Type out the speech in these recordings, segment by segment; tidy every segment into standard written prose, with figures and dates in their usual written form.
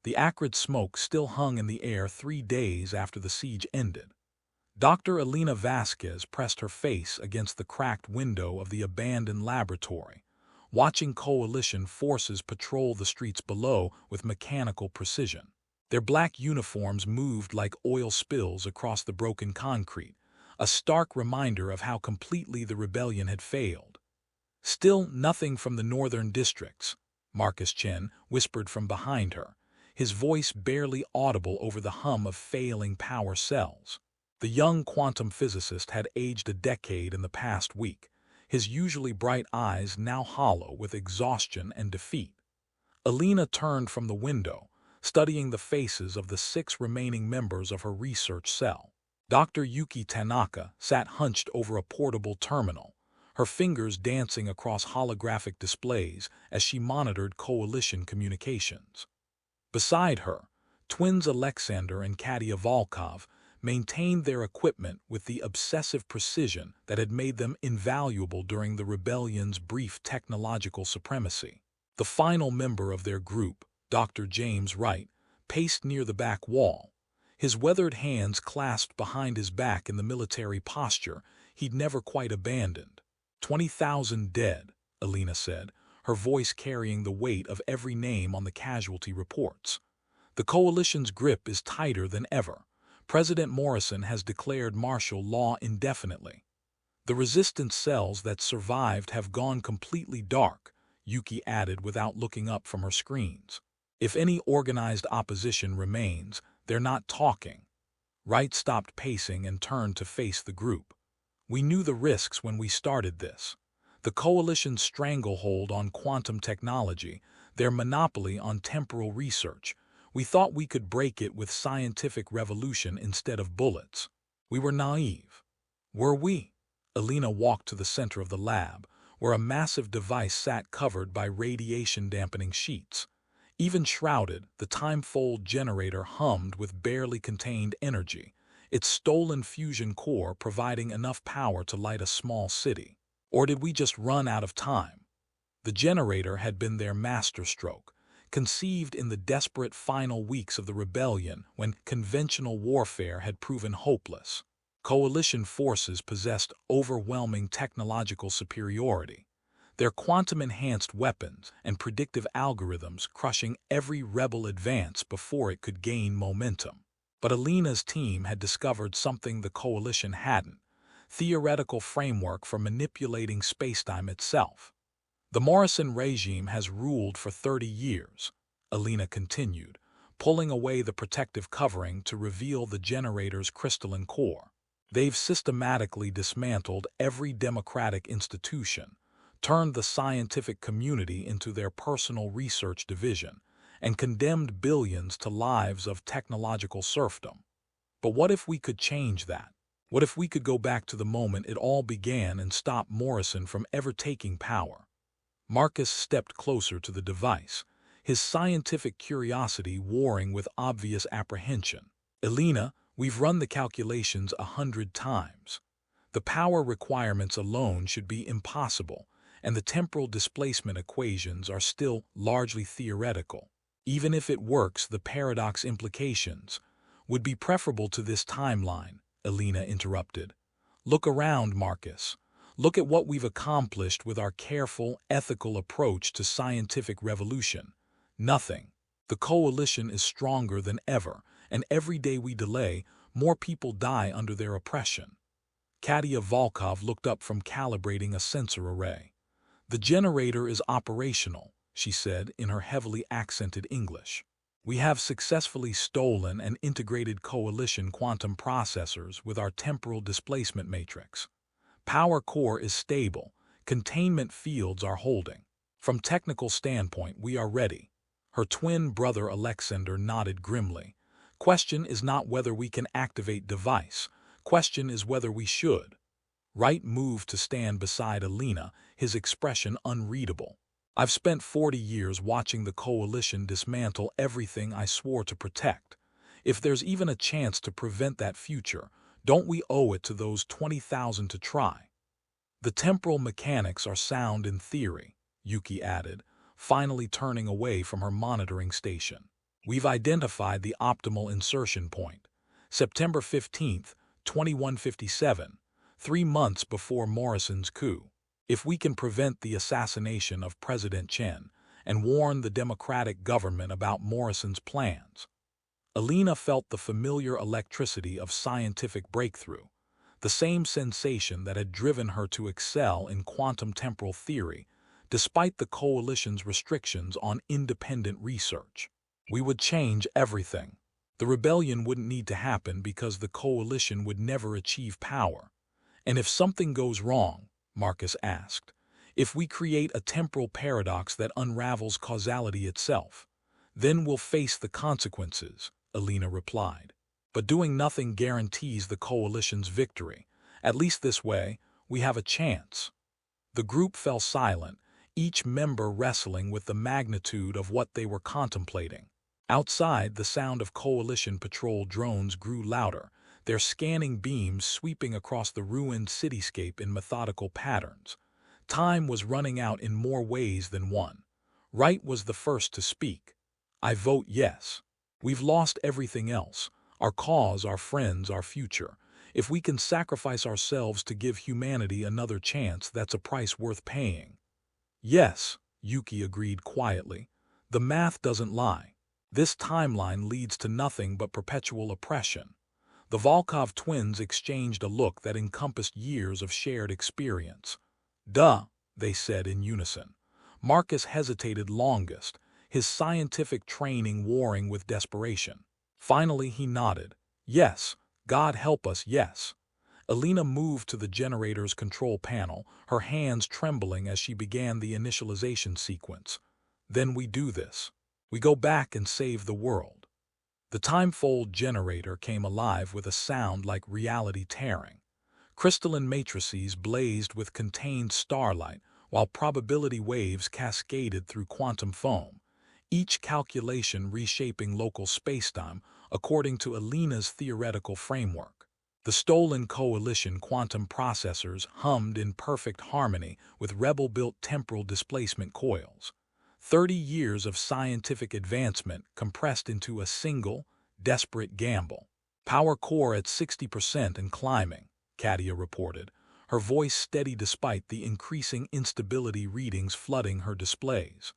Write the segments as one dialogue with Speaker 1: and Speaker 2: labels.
Speaker 1: The acrid smoke still hung in the air 3 days after the siege ended. Dr. Elena Vasquez pressed her face against the cracked window of the abandoned laboratory, watching coalition forces patrol the streets below with mechanical precision. Their black uniforms moved like oil spills across the broken concrete, a stark reminder of how completely the rebellion had failed. "Still nothing from the northern districts," Marcus Chen whispered from behind her, his voice barely audible over the hum of failing power cells. The young quantum physicist had aged a decade in the past week, his usually bright eyes now hollow with exhaustion and defeat. Alina turned from the window, studying the faces of the 6 remaining members of her research cell. Dr. Yuki Tanaka sat hunched over a portable terminal, her fingers dancing across holographic displays as she monitored coalition communications. Beside her, twins Alexander and Katia Volkov maintained their equipment with the obsessive precision that had made them invaluable during the rebellion's brief technological supremacy. The final member of their group, Dr. James Wright, paced near the back wall, his weathered hands clasped behind his back in the military posture he'd never quite abandoned. 20,000 dead, Alina said, her voice carrying the weight of every name on the casualty reports. The coalition's grip is tighter than ever. President Morrison has declared martial law indefinitely. The resistance cells that survived have gone completely dark, Yuki added without looking up from her screens. If any organized opposition remains, they're not talking. Wright stopped pacing and turned to face the group. We knew the risks when we started this. The coalition's stranglehold on quantum technology, their monopoly on temporal research. We thought we could break it with scientific revolution instead of bullets. We were naive. Were we? Alina walked to the center of the lab, where a massive device sat covered by radiation-dampening sheets. Even shrouded, the time-fold generator hummed with barely contained energy, its stolen fusion core providing enough power to light a small city. Or did we just run out of time? The generator had been their masterstroke, conceived in the desperate final weeks of the rebellion when conventional warfare had proven hopeless. Coalition forces possessed overwhelming technological superiority, their quantum-enhanced weapons and predictive algorithms crushing every rebel advance before it could gain momentum. But Alina's team had discovered something the coalition hadn't: theoretical framework for manipulating spacetime itself. The Morrison regime has ruled for 30 years, Alina continued, pulling away the protective covering to reveal the generator's crystalline core. They've systematically dismantled every democratic institution, turned the scientific community into their personal research division, and condemned billions to lives of technological serfdom. But what if we could change that? What if we could go back to the moment it all began and stop Morrison from ever taking power? Marcus stepped closer to the device, his scientific curiosity warring with obvious apprehension. Alina, we've run the calculations 100 times. The power requirements alone should be impossible, and the temporal displacement equations are still largely theoretical. Even if it works, the paradox implications would be preferable to this timeline, Alina interrupted. Look around, Marcus. Look at what we've accomplished with our careful, ethical approach to scientific revolution. Nothing. The coalition is stronger than ever, and every day we delay, more people die under their oppression. Katia Volkov looked up from calibrating a sensor array. The generator is operational, she said in her heavily accented English. We have successfully stolen and integrated coalition quantum processors with our temporal displacement matrix. Power core is stable, containment fields are holding. From technical standpoint, we are ready. Her twin brother Alexander nodded grimly. Question is not whether we can activate device. Question is whether we should. Wright moved to stand beside Alina, his expression unreadable. I've spent 40 years watching the coalition dismantle everything I swore to protect. If there's even a chance to prevent that future, don't we owe it to those 20,000 to try? The temporal mechanics are sound in theory, Yuki added, finally turning away from her monitoring station. We've identified the optimal insertion point. September 15th, 2157, 3 months before Morrison's coup. If we can prevent the assassination of President Chen and warn the democratic government about Morrison's plans. Alina felt the familiar electricity of scientific breakthrough, the same sensation that had driven her to excel in quantum temporal theory, despite the coalition's restrictions on independent research. We would change everything. The rebellion wouldn't need to happen because the coalition would never achieve power. And if something goes wrong, Marcus asked, if we create a temporal paradox that unravels causality itself, then we'll face the consequences, Alina replied. But doing nothing guarantees the coalition's victory. At least this way, we have a chance. The group fell silent, each member wrestling with the magnitude of what they were contemplating. Outside, the sound of coalition patrol drones grew louder, their scanning beams sweeping across the ruined cityscape in methodical patterns. Time was running out in more ways than one. Wright was the first to speak. I vote yes. We've lost everything else, our cause, our friends, our future. If we can sacrifice ourselves to give humanity another chance, that's a price worth paying. Yes, Yuki agreed quietly. The math doesn't lie. This timeline leads to nothing but perpetual oppression. The Volkov twins exchanged a look that encompassed years of shared experience. Duh, they said in unison. Marcus hesitated longest, his scientific training warring with desperation. Finally he nodded. Yes, God help us, yes. Alina moved to the generator's control panel, her hands trembling as she began the initialization sequence. Then we do this. We go back and save the world. The timefold generator came alive with a sound like reality tearing. Crystalline matrices blazed with contained starlight, while probability waves cascaded through quantum foam, each calculation reshaping local spacetime according to Alina's theoretical framework. The stolen coalition quantum processors hummed in perfect harmony with rebel-built temporal displacement coils. 30 years of scientific advancement compressed into a single, desperate gamble. Power core at 60% and climbing, Katia reported, her voice steady despite the increasing instability readings flooding her displays.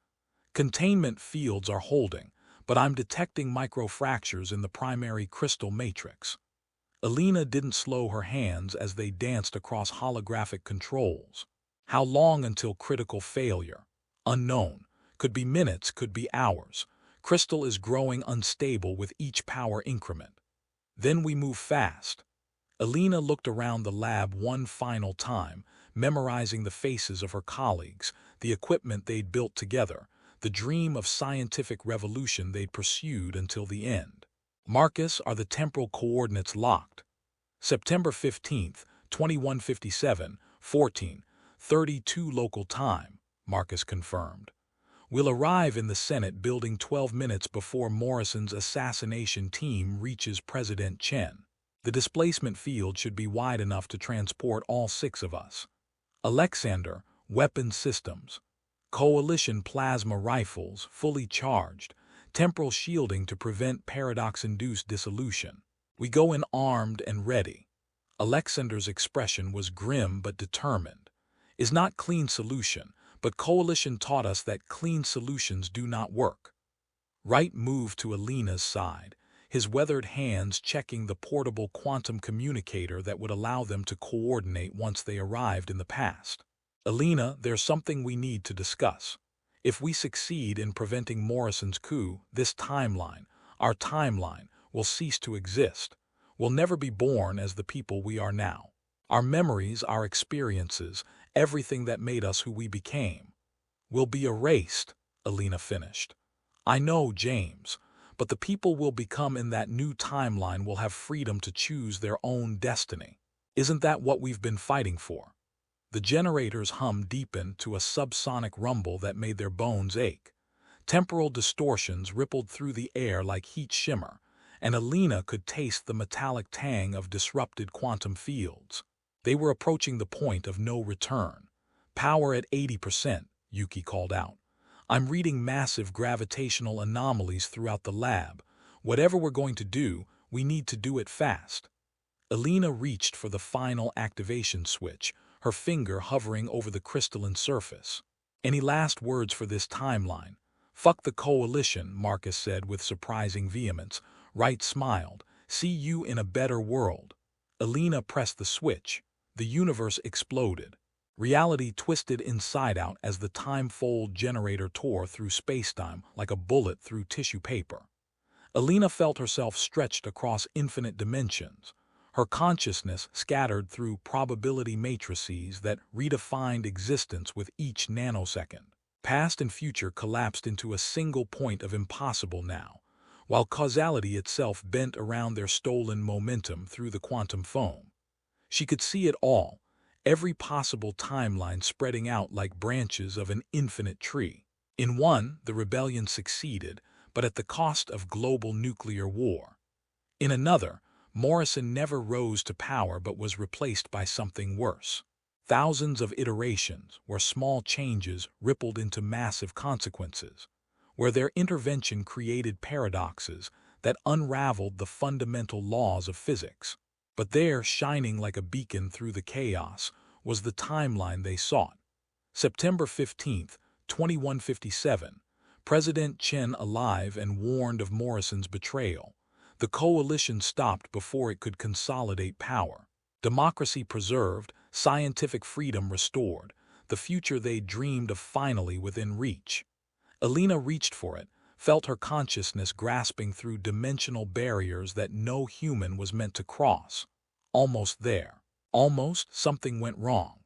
Speaker 1: Containment fields are holding, but I'm detecting microfractures in the primary crystal matrix. Alina didn't slow her hands as they danced across holographic controls. How long until critical failure? Unknown. Could be minutes, could be hours. Crystal is growing unstable with each power increment. Then we move fast. Alina looked around the lab one final time, memorizing the faces of her colleagues, the equipment they'd built together, the dream of scientific revolution they'd pursued until the end. Marcus, are the temporal coordinates locked? September 15th, 2157, 14:32 local time, Marcus confirmed. We'll arrive in the Senate building 12 minutes before Morrison's assassination team reaches President Chen. The displacement field should be wide enough to transport all 6 of us. Alexander, weapon systems. Coalition plasma rifles, fully charged. Temporal shielding to prevent paradox-induced dissolution. We go in armed and ready. Alexander's expression was grim but determined. Is not clean solution, but Coalition taught us that clean solutions do not work. Wright moved to Alina's side, his weathered hands checking the portable quantum communicator that would allow them to coordinate once they arrived in the past. Alina, there's something we need to discuss. If we succeed in preventing Morrison's coup, this timeline, our timeline, will cease to exist. We'll never be born as the people we are now. Our memories, our experiences, everything that made us who we became, will be erased, Alina finished. I know, James, but the people we'll become in that new timeline will have freedom to choose their own destiny. Isn't that what we've been fighting for? The generator's hum deepened to a subsonic rumble that made their bones ache. Temporal distortions rippled through the air like heat shimmer, and Alina could taste the metallic tang of disrupted quantum fields. They were approaching the point of no return. Power at 80%, Yuki called out. I'm reading massive gravitational anomalies throughout the lab. Whatever we're going to do, we need to do it fast." Alina reached for the final activation switch, her finger hovering over the crystalline surface. "Any last words for this timeline?" "Fuck the coalition," Marcus said with surprising vehemence. Wright smiled. "See you in a better world." Alina pressed the switch. The universe exploded. Reality twisted inside out as the time-fold generator tore through spacetime like a bullet through tissue paper. Alina felt herself stretched across infinite dimensions, her consciousness scattered through probability matrices that redefined existence with each nanosecond. Past and future collapsed into a single point of impossible now, while causality itself bent around their stolen momentum through the quantum foam. She could see it all, every possible timeline spreading out like branches of an infinite tree. In one, the rebellion succeeded, but at the cost of global nuclear war. In another, Morrison never rose to power but was replaced by something worse. Thousands of iterations where small changes rippled into massive consequences, where their intervention created paradoxes that unraveled the fundamental laws of physics. But there, shining like a beacon through the chaos, was the timeline they sought. September 15th, 2157, President Chen alive and warned of Morrison's betrayal. The coalition stopped before it could consolidate power. Democracy preserved, scientific freedom restored, the future they dreamed of finally within reach. Alina reached for it, felt her consciousness grasping through dimensional barriers that no human was meant to cross. Almost there. Almost, something went wrong.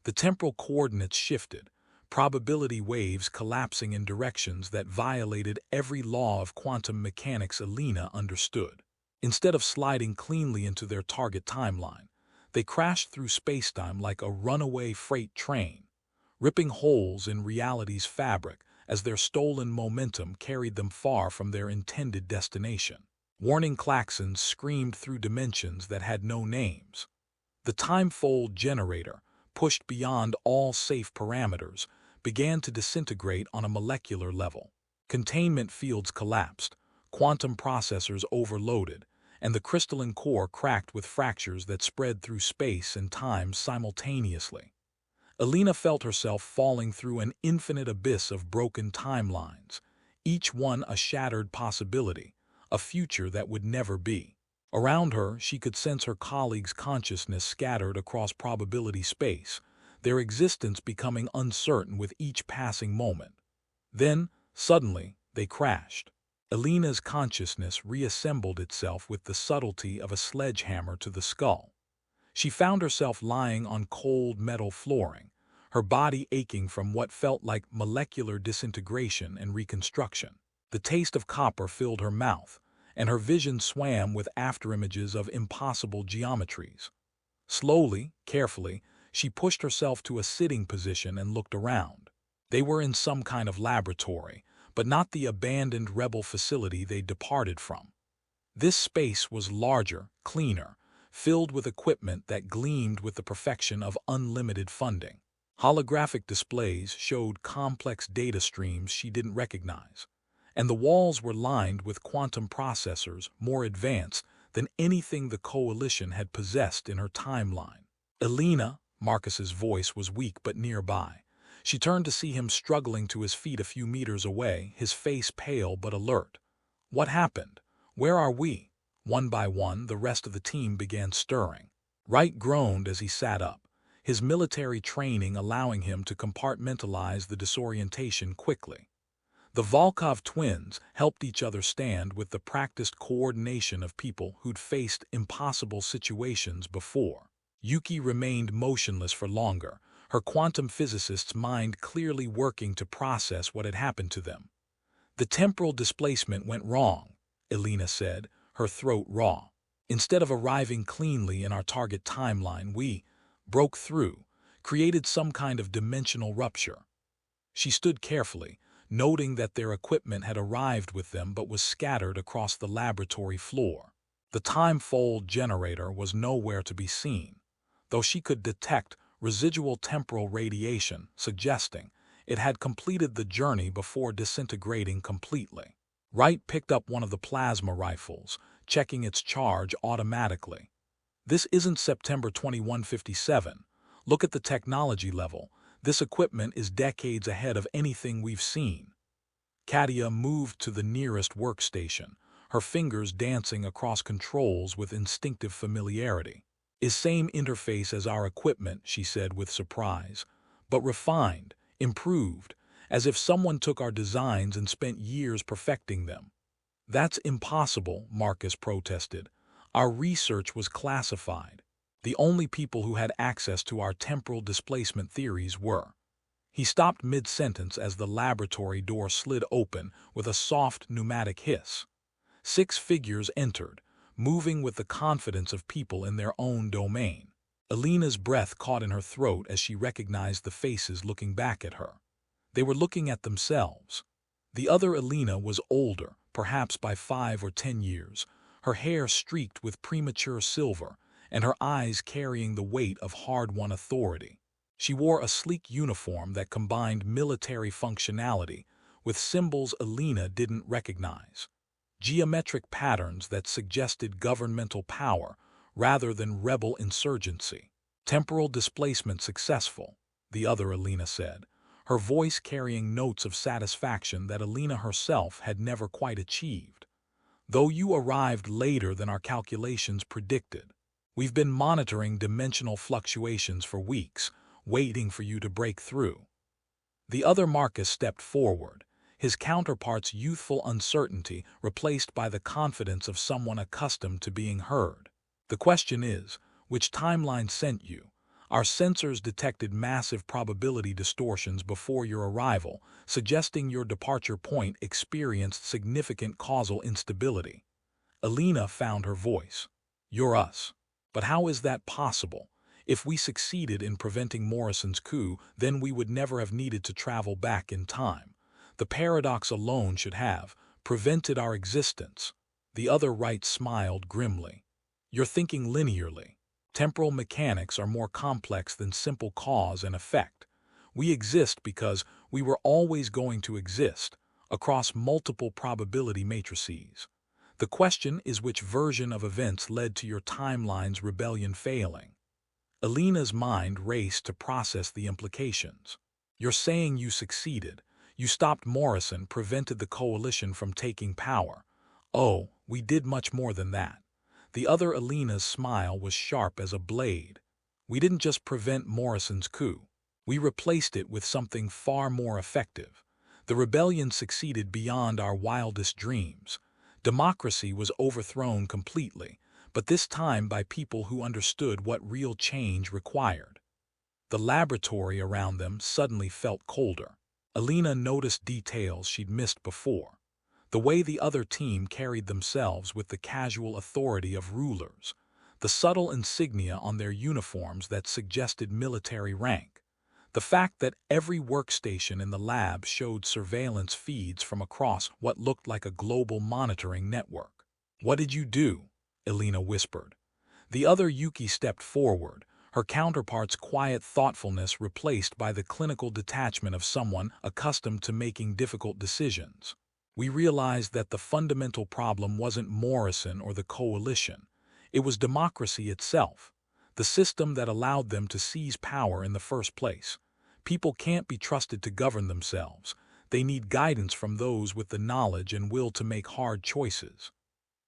Speaker 1: The temporal coordinates shifted, probability waves collapsing in directions that violated every law of quantum mechanics Alina understood. Instead of sliding cleanly into their target timeline, they crashed through spacetime like a runaway freight train, ripping holes in reality's fabric as their stolen momentum carried them far from their intended destination. Warning klaxons screamed through dimensions that had no names. The time-fold generator, pushed beyond all safe parameters, began to disintegrate on a molecular level. Containment fields collapsed, quantum processors overloaded, and the crystalline core cracked with fractures that spread through space and time simultaneously. Alina felt herself falling through an infinite abyss of broken timelines, each one a shattered possibility, a future that would never be. Around her, she could sense her colleagues' consciousness scattered across probability space, their existence becoming uncertain with each passing moment. Then, suddenly, they crashed. Alina's consciousness reassembled itself with the subtlety of a sledgehammer to the skull. She found herself lying on cold metal flooring, her body aching from what felt like molecular disintegration and reconstruction. The taste of copper filled her mouth, and her vision swam with afterimages of impossible geometries. Slowly, carefully, she pushed herself to a sitting position and looked around. They were in some kind of laboratory, but not the abandoned rebel facility they'd departed from. This space was larger, cleaner, filled with equipment that gleamed with the perfection of unlimited funding. Holographic displays showed complex data streams she didn't recognize, and the walls were lined with quantum processors more advanced than anything the Coalition had possessed in her timeline. "Alina," Marcus's voice was weak but nearby. She turned to see him struggling to his feet a few meters away, his face pale but alert. "What happened? Where are we?" One by one, the rest of the team began stirring. Wright groaned as he sat up, his military training allowing him to compartmentalize the disorientation quickly. The Volkov twins helped each other stand with the practiced coordination of people who'd faced impossible situations before. Yuki remained motionless for longer, her quantum physicist's mind clearly working to process what had happened to them. "The temporal displacement went wrong," Alina said, her throat raw. "Instead of arriving cleanly in our target timeline, we broke through, created some kind of dimensional rupture." She stood carefully, noting that their equipment had arrived with them but was scattered across the laboratory floor. The time-fold generator was nowhere to be seen, though she could detect residual temporal radiation, suggesting It had completed the journey before disintegrating completely. Wright picked up one of the plasma rifles, checking its charge automatically. This isn't September 2157. Look at the technology level. This equipment is decades ahead of anything we've seen. Katia moved to the nearest workstation, her fingers dancing across controls with instinctive familiarity. Is same interface as our equipment, she said with surprise, but refined, improved, as if someone took our designs and spent years perfecting them. That's impossible, Marcus protested. Our research was classified. The only people who had access to our temporal displacement theories were. He stopped mid-sentence as the laboratory door slid open with a soft pneumatic hiss. 6 figures entered, moving with the confidence of people in their own domain. Alina's breath caught in her throat as she recognized the faces looking back at her. They were looking at themselves. The other Alina was older, perhaps by 5 or 10 years, her hair streaked with premature silver, and her eyes carrying the weight of hard-won authority. She wore a sleek uniform that combined military functionality with symbols Alina didn't recognize. Geometric patterns that suggested governmental power rather than rebel insurgency. Temporal displacement successful, the other Alina said, her voice carrying notes of satisfaction that Alina herself had never quite achieved. Though you arrived later than our calculations predicted. We've been monitoring dimensional fluctuations for weeks, waiting for you to break through. The other Marcus stepped forward, his counterpart's youthful uncertainty replaced by the confidence of someone accustomed to being heard. The question is, which timeline sent you? Our sensors detected massive probability distortions before your arrival, suggesting your departure point experienced significant causal instability. Alina found her voice. You're us. But how is that possible? If we succeeded in preventing Morrison's coup, then we would never have needed to travel back in time. The paradox alone should have prevented our existence. The other Wright smiled grimly. You're thinking linearly. Temporal mechanics are more complex than simple cause and effect. We exist because we were always going to exist, across multiple probability matrices. The question is which version of events led to your timeline's rebellion failing. Alina's mind raced to process the implications. You're saying you succeeded. You stopped Morrison, prevented the coalition from taking power. Oh, we did much more than that. The other Alina's smile was sharp as a blade. We didn't just prevent Morrison's coup. We replaced it with something far more effective. The rebellion succeeded beyond our wildest dreams. Democracy was overthrown completely, but this time by people who understood what real change required. The laboratory around them suddenly felt colder. Alina noticed details she'd missed before. The way the other team carried themselves with the casual authority of rulers, the subtle insignia on their uniforms that suggested military rank, the fact that every workstation in the lab showed surveillance feeds from across what looked like a global monitoring network. What did you do? Alina whispered. The other Yuki stepped forward, her counterpart's quiet thoughtfulness replaced by the clinical detachment of someone accustomed to making difficult decisions. We realized that the fundamental problem wasn't Morrison or the coalition. It was democracy itself, the system that allowed them to seize power in the first place. People can't be trusted to govern themselves. They need guidance from those with the knowledge and will to make hard choices.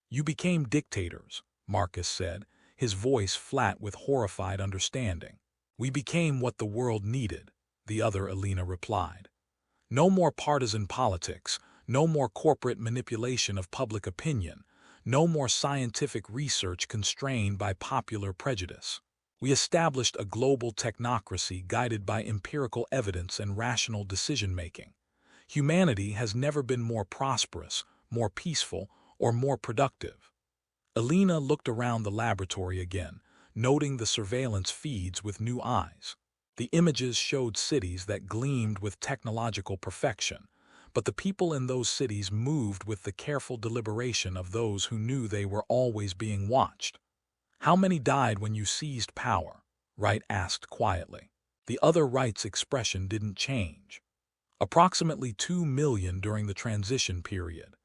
Speaker 1: You became dictators, Marcus said, his voice flat with horrified understanding. We became what the world needed, the other Alina replied. No more partisan politics. No more corporate manipulation of public opinion, no more scientific research constrained by popular prejudice. We established a global technocracy guided by empirical evidence and rational decision-making. Humanity has never been more prosperous, more peaceful, or more productive. Alina looked around the laboratory again, noting the surveillance feeds with new eyes. The images showed cities that gleamed with technological perfection, but the people in those cities moved with the careful deliberation of those who knew they were always being watched. How many died when you seized power? Wright asked quietly. The other Wright's expression didn't change. Approximately 2 million during the transition period.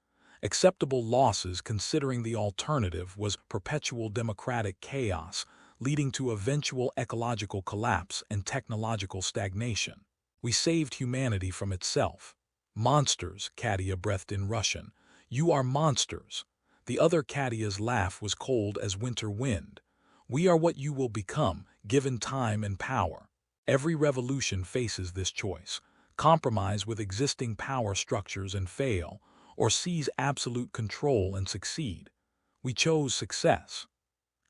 Speaker 1: Acceptable losses considering the alternative was perpetual democratic chaos, leading to eventual ecological collapse and technological stagnation. We saved humanity from itself. Monsters, Katia breathed in Russian. You are monsters. The other Katia's laugh was cold as winter wind. We are what you will become, given time and power. Every revolution faces this choice. Compromise with existing power structures and fail, or seize absolute control and succeed. We chose success.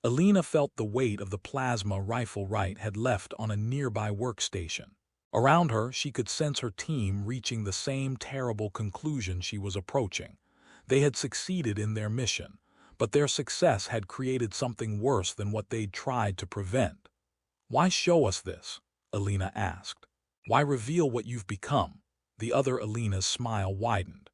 Speaker 1: Alina felt the weight of the plasma rifle Wright had left on a nearby workstation. Around her, she could sense her team reaching the same terrible conclusion she was approaching. They had succeeded in their mission, but their success had created something worse than what they'd tried to prevent. Why show us this? Alina asked. Why reveal what you've become? The other Alina's smile widened.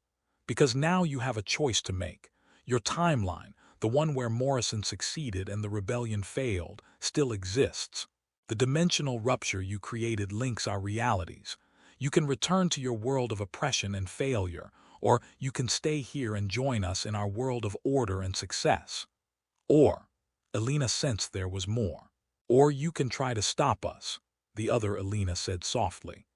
Speaker 1: Because now you have a choice to make. Your timeline, the one where Morrison succeeded and the rebellion failed, still exists. The dimensional rupture you created links our realities. You can return to your world of oppression and failure, or you can stay here and join us in our world of order and success. Or, Alina sensed there was more. Or you can try to stop us, the other Alina said softly.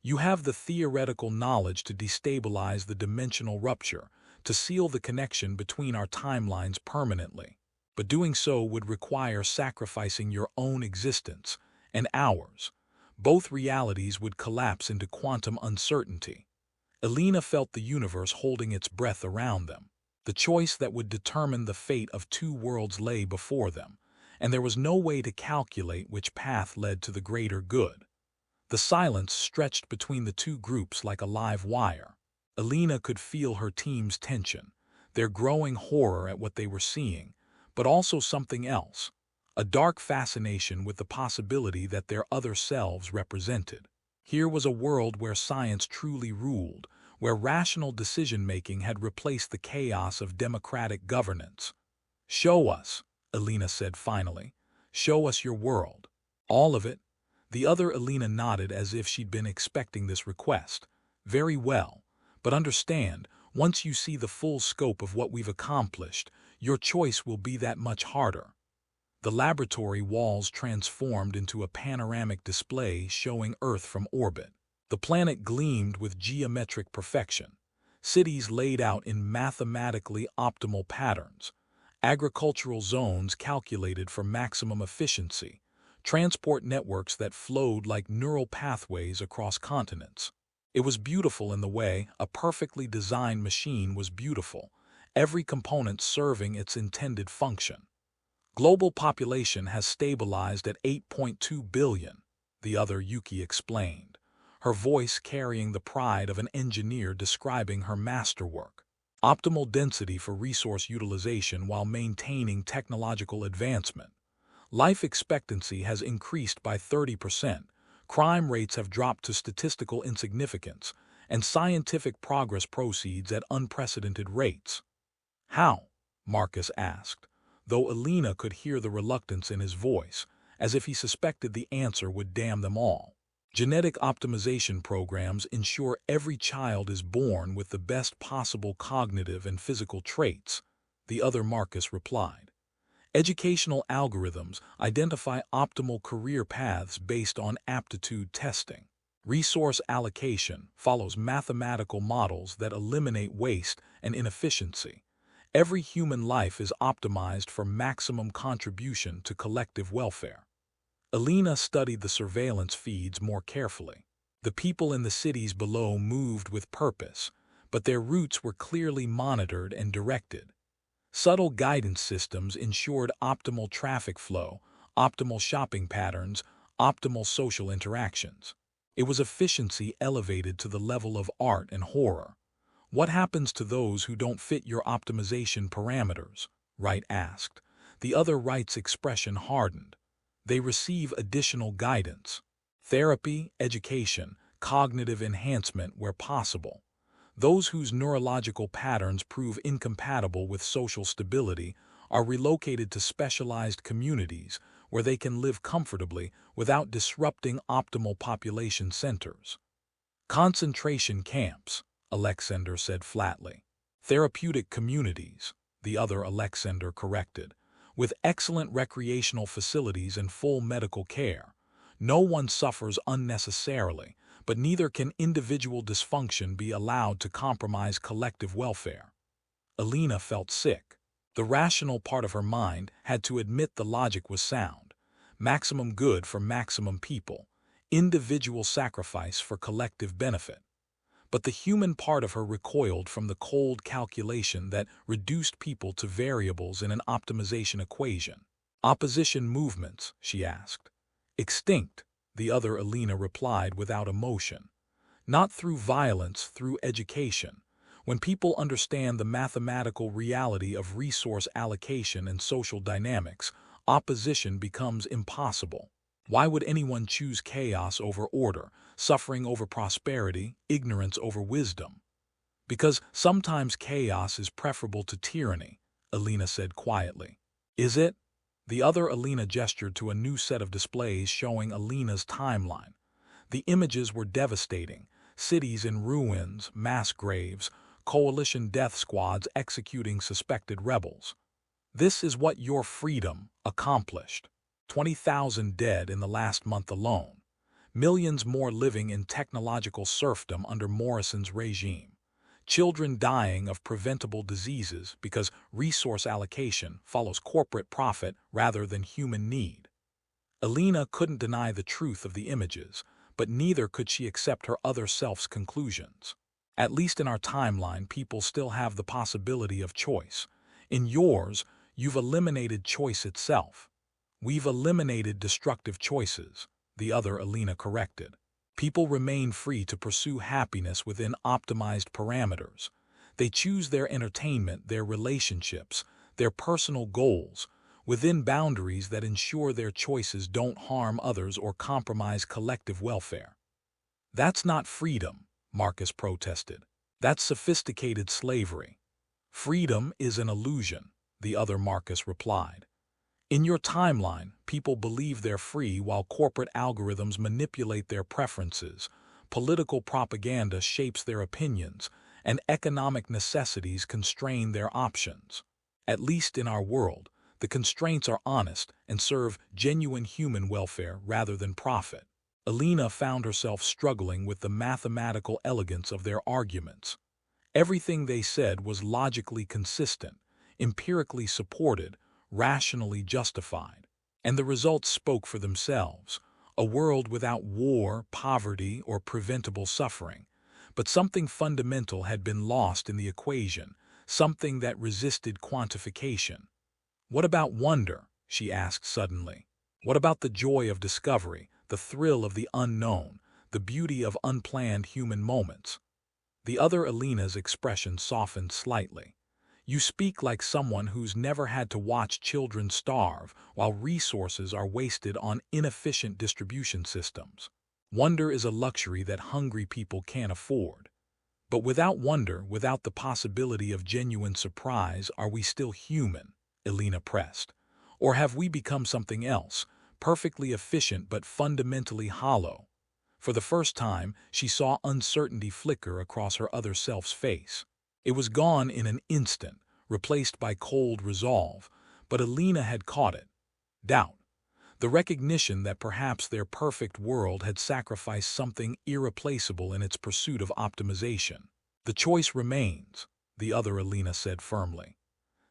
Speaker 1: You have the theoretical knowledge to destabilize the dimensional rupture, to seal the connection between our timelines permanently. But doing so would require sacrificing your own existence and ours. Both realities would collapse into quantum uncertainty. Alina felt the universe holding its breath around them. The choice that would determine the fate of two worlds lay before them, and there was no way to calculate which path led to the greater good. The silence stretched between the two groups like a live wire. Alina could feel her team's tension, their growing horror at what they were seeing, but also something else, a dark fascination with the possibility that their other selves represented. Here was a world where science truly ruled, where rational decision-making had replaced the chaos of democratic governance. Show us, Alina said finally. Show us your world. All of it? The other Alina nodded as if she'd been expecting this request. Very well, but understand, once you see the full scope of what we've accomplished, your choice will be that much harder. The laboratory walls transformed into a panoramic display showing Earth from orbit. The planet gleamed with geometric perfection. Cities laid out in mathematically optimal patterns. Agricultural zones calculated for maximum efficiency. Transport networks that flowed like neural pathways across continents. It was beautiful in the way a perfectly designed machine was beautiful, every component serving its intended function. Global population has stabilized at 8.2 billion, the other Yuki explained, her voice carrying the pride of an engineer describing her masterwork. Optimal density for resource utilization while maintaining technological advancement. Life expectancy has increased by 30%, crime rates have dropped to statistical insignificance, and scientific progress proceeds at unprecedented rates. How? Marcus asked, though Alina could hear the reluctance in his voice, as if he suspected the answer would damn them all. Genetic optimization programs ensure every child is born with the best possible cognitive and physical traits, the other Marcus replied. Educational algorithms identify optimal career paths based on aptitude testing. Resource allocation follows mathematical models that eliminate waste and inefficiency. Every human life is optimized for maximum contribution to collective welfare. Alina studied the surveillance feeds more carefully. The people in the cities below moved with purpose, but their routes were clearly monitored and directed. Subtle guidance systems ensured optimal traffic flow, optimal shopping patterns, optimal social interactions. It was efficiency elevated to the level of art and horror. What happens to those who don't fit your optimization parameters? Wright asked. The other Wright's expression hardened. They receive additional guidance. Therapy, education, cognitive enhancement where possible. Those whose neurological patterns prove incompatible with social stability are relocated to specialized communities where they can live comfortably without disrupting optimal population centers. Concentration camps, Alexander said flatly. Therapeutic communities, the other Alexander corrected, with excellent recreational facilities and full medical care. No one suffers unnecessarily, but neither can individual dysfunction be allowed to compromise collective welfare. Alina felt sick. The rational part of her mind had to admit the logic was sound. Maximum good for maximum people, individual sacrifice for collective benefit. But the human part of her recoiled from the cold calculation that reduced people to variables in an optimization equation. Opposition movements, she asked. Extinct, the other Alina replied without emotion. Not through violence, through education. When people understand the mathematical reality of resource allocation and social dynamics, opposition becomes impossible. Why would anyone choose chaos over order, suffering over prosperity, ignorance over wisdom? Because sometimes chaos is preferable to tyranny, Alina said quietly. Is it? The other Alina gestured to a new set of displays showing Alina's timeline. The images were devastating. Cities in ruins, mass graves, coalition death squads executing suspected rebels. This is what your freedom accomplished. 20,000 dead in the last month alone. Millions more living in technological serfdom under Morrison's regime. Children dying of preventable diseases because resource allocation follows corporate profit rather than human need. Alina couldn't deny the truth of the images, but neither could she accept her other self's conclusions. At least in our timeline, people still have the possibility of choice. In yours, you've eliminated choice itself. We've eliminated destructive choices, the other Alina corrected. People remain free to pursue happiness within optimized parameters. They choose their entertainment, their relationships, their personal goals, within boundaries that ensure their choices don't harm others or compromise collective welfare. That's not freedom, Marcus protested. That's sophisticated slavery. Freedom is an illusion, the other Marcus replied. In your timeline, people believe they're free while corporate algorithms manipulate their preferences, political propaganda shapes their opinions, and economic necessities constrain their options. At least in our world, the constraints are honest and serve genuine human welfare rather than profit. Alina found herself struggling with the mathematical elegance of their arguments. Everything they said was logically consistent, empirically supported, rationally justified. And the results spoke for themselves. A world without war, poverty, or preventable suffering. But something fundamental had been lost in the equation, something that resisted quantification. What about wonder? She asked suddenly. What about the joy of discovery, the thrill of the unknown, the beauty of unplanned human moments? The other Alina's expression softened slightly. You speak like someone who's never had to watch children starve while resources are wasted on inefficient distribution systems. Wonder is a luxury that hungry people can't afford. But without wonder, without the possibility of genuine surprise, are we still human? Alina pressed. Or have we become something else, perfectly efficient but fundamentally hollow? For the first time, she saw uncertainty flicker across her other self's face. It was gone in an instant, replaced by cold resolve, but Alina had caught it. Doubt. The recognition that perhaps their perfect world had sacrificed something irreplaceable in its pursuit of optimization. The choice remains, the other Alina said firmly.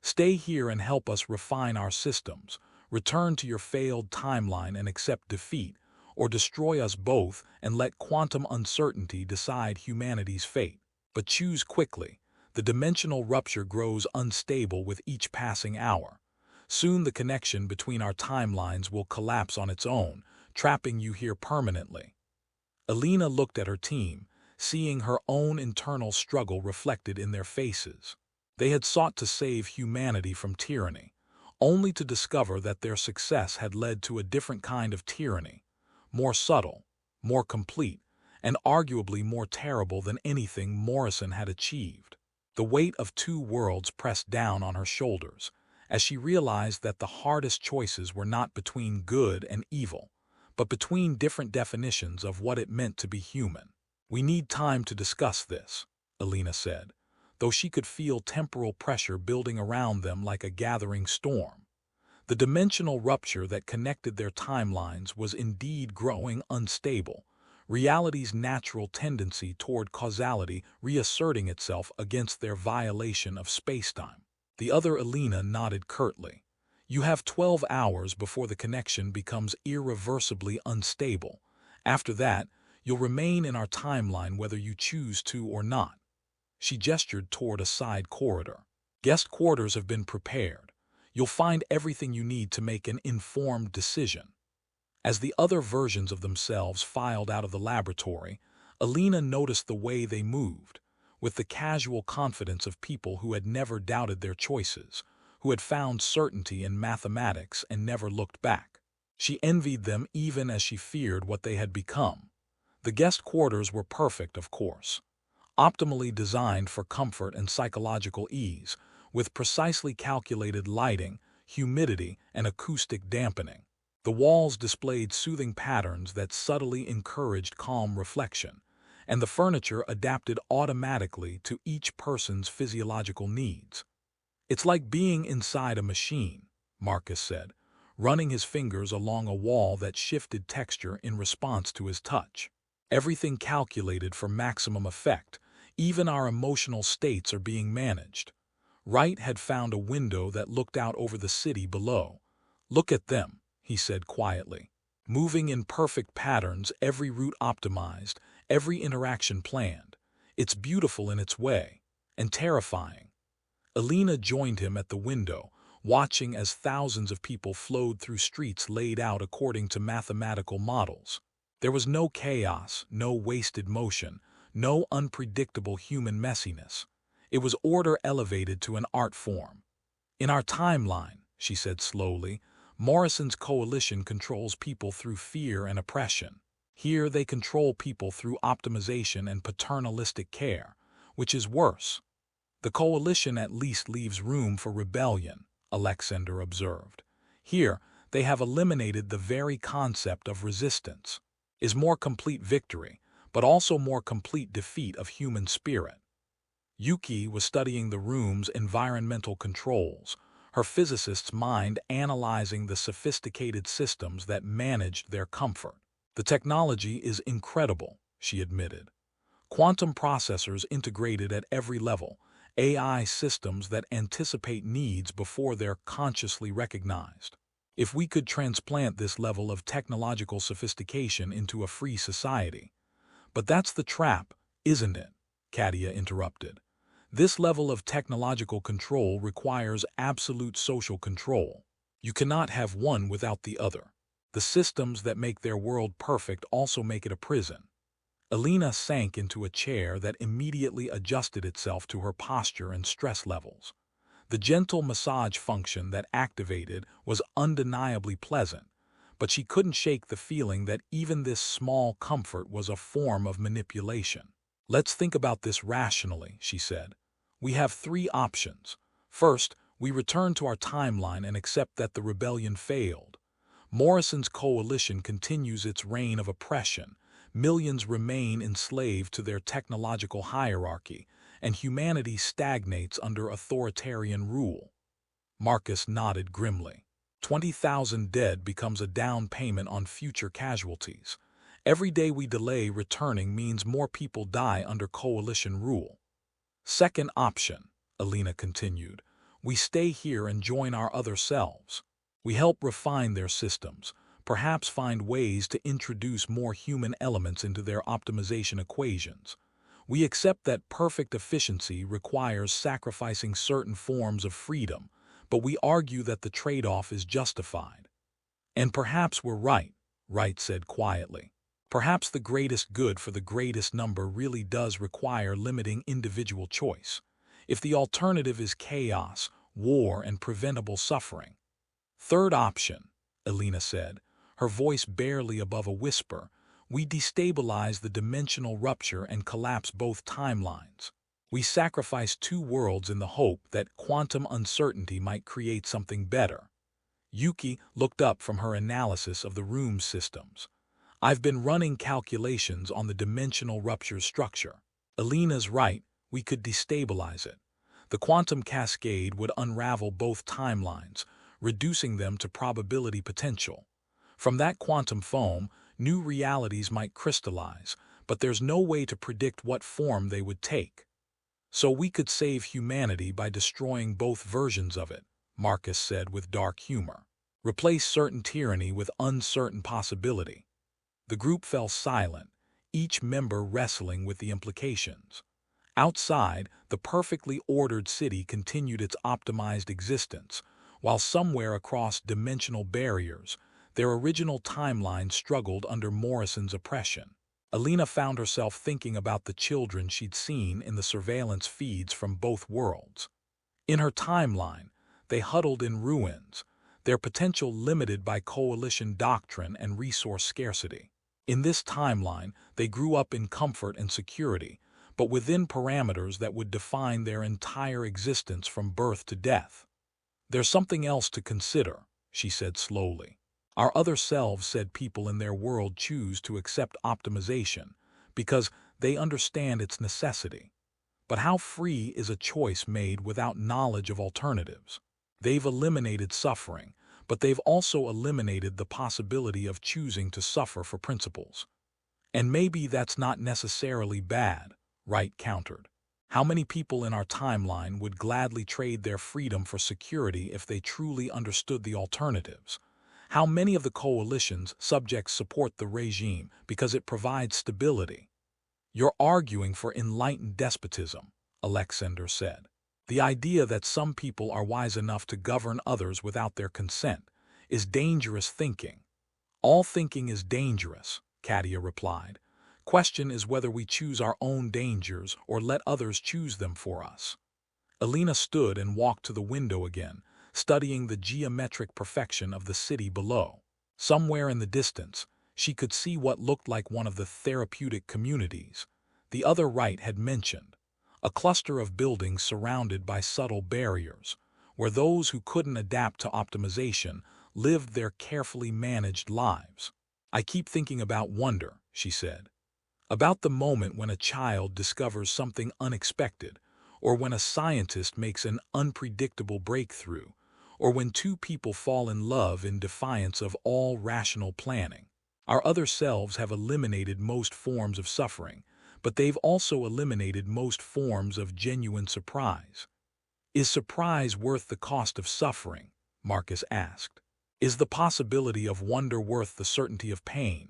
Speaker 1: Stay here and help us refine our systems, return to your failed timeline and accept defeat, or destroy us both and let quantum uncertainty decide humanity's fate. But choose quickly. The dimensional rupture grows unstable with each passing hour. Soon the connection between our timelines will collapse on its own, trapping you here permanently. Alina looked at her team, seeing her own internal struggle reflected in their faces. They had sought to save humanity from tyranny, only to discover that their success had led to a different kind of tyranny, more subtle, more complete, and arguably more terrible than anything Morrison had achieved. The weight of two worlds pressed down on her shoulders, as she realized that the hardest choices were not between good and evil, but between different definitions of what it meant to be human. We need time to discuss this, Alina said, though she could feel temporal pressure building around them like a gathering storm. The dimensional rupture that connected their timelines was indeed growing unstable, reality's natural tendency toward causality reasserting itself against their violation of spacetime. The other Alina nodded curtly. You have 12 hours before the connection becomes irreversibly unstable. After that, you'll remain in our timeline whether you choose to or not. She gestured toward a side corridor. Guest quarters have been prepared. You'll find everything you need to make an informed decision. As the other versions of themselves filed out of the laboratory, Alina noticed the way they moved, with the casual confidence of people who had never doubted their choices, who had found certainty in mathematics and never looked back. She envied them even as she feared what they had become. The guest quarters were perfect, of course, optimally designed for comfort and psychological ease, with precisely calculated lighting, humidity, and acoustic dampening. The walls displayed soothing patterns that subtly encouraged calm reflection, and the furniture adapted automatically to each person's physiological needs. It's like being inside a machine, Marcus said, running his fingers along a wall that shifted texture in response to his touch. Everything calculated for maximum effect, even our emotional states are being managed. Wright had found a window that looked out over the city below. Look at them, he said quietly. Moving in perfect patterns, every route optimized, every interaction planned. It's beautiful in its way, and terrifying. Alina joined him at the window, watching as thousands of people flowed through streets laid out according to mathematical models. There was no chaos, no wasted motion, no unpredictable human messiness. It was order elevated to an art form. In our timeline, she said slowly, Morrison's coalition controls people through fear and oppression. Here they control people through optimization and paternalistic care, which is worse. The coalition at least leaves room for rebellion, Alexander observed. Here, they have eliminated the very concept of resistance. Is more complete victory, but also more complete defeat of human spirit. Yuki was studying the room's environmental controls, her physicist's mind analyzing the sophisticated systems that managed their comfort. The technology is incredible, she admitted. Quantum processors integrated at every level, AI systems that anticipate needs before they're consciously recognized. If we could transplant this level of technological sophistication into a free society. But that's the trap, isn't it? Katia interrupted. This level of technological control requires absolute social control. You cannot have one without the other. The systems that make their world perfect also make it a prison. Alina sank into a chair that immediately adjusted itself to her posture and stress levels. The gentle massage function that activated was undeniably pleasant, but she couldn't shake the feeling that even this small comfort was a form of manipulation. Let's think about this rationally, she said. We have 3 options. First, we return to our timeline and accept that the rebellion failed. Morrison's coalition continues its reign of oppression. Millions remain enslaved to their technological hierarchy, and humanity stagnates under authoritarian rule. Marcus nodded grimly. 20,000 dead becomes a down payment on future casualties. Every day we delay returning means more people die under coalition rule. Second option, Alina continued, we stay here and join our other selves. We help refine their systems, perhaps find ways to introduce more human elements into their optimization equations. We accept that perfect efficiency requires sacrificing certain forms of freedom, but we argue that the trade-off is justified. And perhaps we're right, Wright said quietly. Perhaps the greatest good for the greatest number really does require limiting individual choice, if the alternative is chaos, war, and preventable suffering. Third option, Alina said, her voice barely above a whisper, we destabilize the dimensional rupture and collapse both timelines. We sacrifice 2 worlds in the hope that quantum uncertainty might create something better. Yuki looked up from her analysis of the room's systems. I've been running calculations on the dimensional rupture structure. Alina's right, we could destabilize it. The quantum cascade would unravel both timelines, reducing them to probability potential. From that quantum foam, new realities might crystallize, but there's no way to predict what form they would take. So we could save humanity by destroying both versions of it, Marcus said with dark humor. Replace certain tyranny with uncertain possibility. The group fell silent, each member wrestling with the implications. Outside, the perfectly ordered city continued its optimized existence, while somewhere across dimensional barriers, their original timeline struggled under Morrison's oppression. Alina found herself thinking about the children she'd seen in the surveillance feeds from both worlds. In her timeline, they huddled in ruins, their potential limited by coalition doctrine and resource scarcity. In this timeline, they grew up in comfort and security, but within parameters that would define their entire existence from birth to death. There's something else to consider, she said slowly. Our other selves said people in their world choose to accept optimization because they understand its necessity. But how free is a choice made without knowledge of alternatives? They've eliminated suffering, but they've also eliminated the possibility of choosing to suffer for principles. And maybe that's not necessarily bad, Wright countered. How many people in our timeline would gladly trade their freedom for security if they truly understood the alternatives? How many of the coalition's subjects support the regime because it provides stability? You're arguing for enlightened despotism, Alexander said. The idea that some people are wise enough to govern others without their consent is dangerous thinking. All thinking is dangerous, Katia replied. Question is whether we choose our own dangers or let others choose them for us. Alina stood and walked to the window again, studying the geometric perfection of the city below. Somewhere in the distance, she could see what looked like one of the therapeutic communities the other Wright had mentioned, a cluster of buildings surrounded by subtle barriers, where those who couldn't adapt to optimization lived their carefully managed lives. I keep thinking about wonder, she said. About the moment when a child discovers something unexpected, or when a scientist makes an unpredictable breakthrough, or when two people fall in love in defiance of all rational planning. Our other selves have eliminated most forms of suffering, but they've also eliminated most forms of genuine surprise. Is surprise worth the cost of suffering? Marcus asked. Is the possibility of wonder worth the certainty of pain?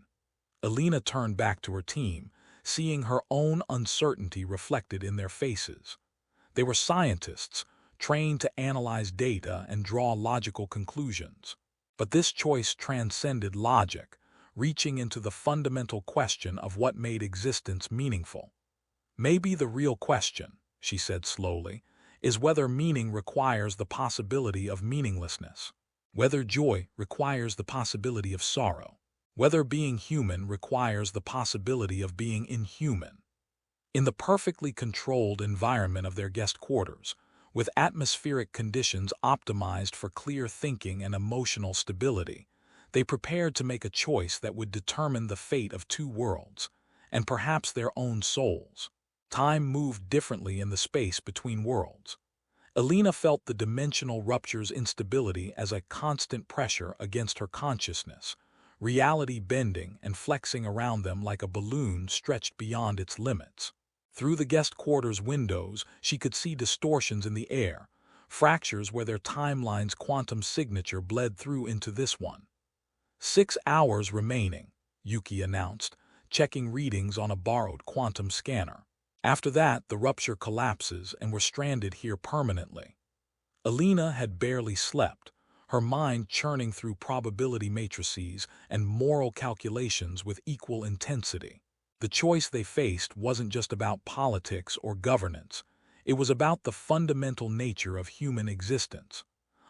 Speaker 1: Alina turned back to her team, seeing her own uncertainty reflected in their faces. They were scientists, trained to analyze data and draw logical conclusions. But this choice transcended logic, reaching into the fundamental question of what made existence meaningful. Maybe the real question, she said slowly, is whether meaning requires the possibility of meaninglessness, whether joy requires the possibility of sorrow, whether being human requires the possibility of being inhuman. In the perfectly controlled environment of their guest quarters, with atmospheric conditions optimized for clear thinking and emotional stability, they prepared to make a choice that would determine the fate of two worlds, and perhaps their own souls. Time moved differently in the space between worlds. Alina felt the dimensional rupture's instability as a constant pressure against her consciousness, reality bending and flexing around them like a balloon stretched beyond its limits. Through the guest quarters' windows, she could see distortions in the air, fractures where their timeline's quantum signature bled through into this one. 6 hours remaining, Yuki announced, checking readings on a borrowed quantum scanner. After that, the rupture collapses and we're stranded here permanently. Alina had barely slept, her mind churning through probability matrices and moral calculations with equal intensity. The choice they faced wasn't just about politics or governance. It was about the fundamental nature of human existence.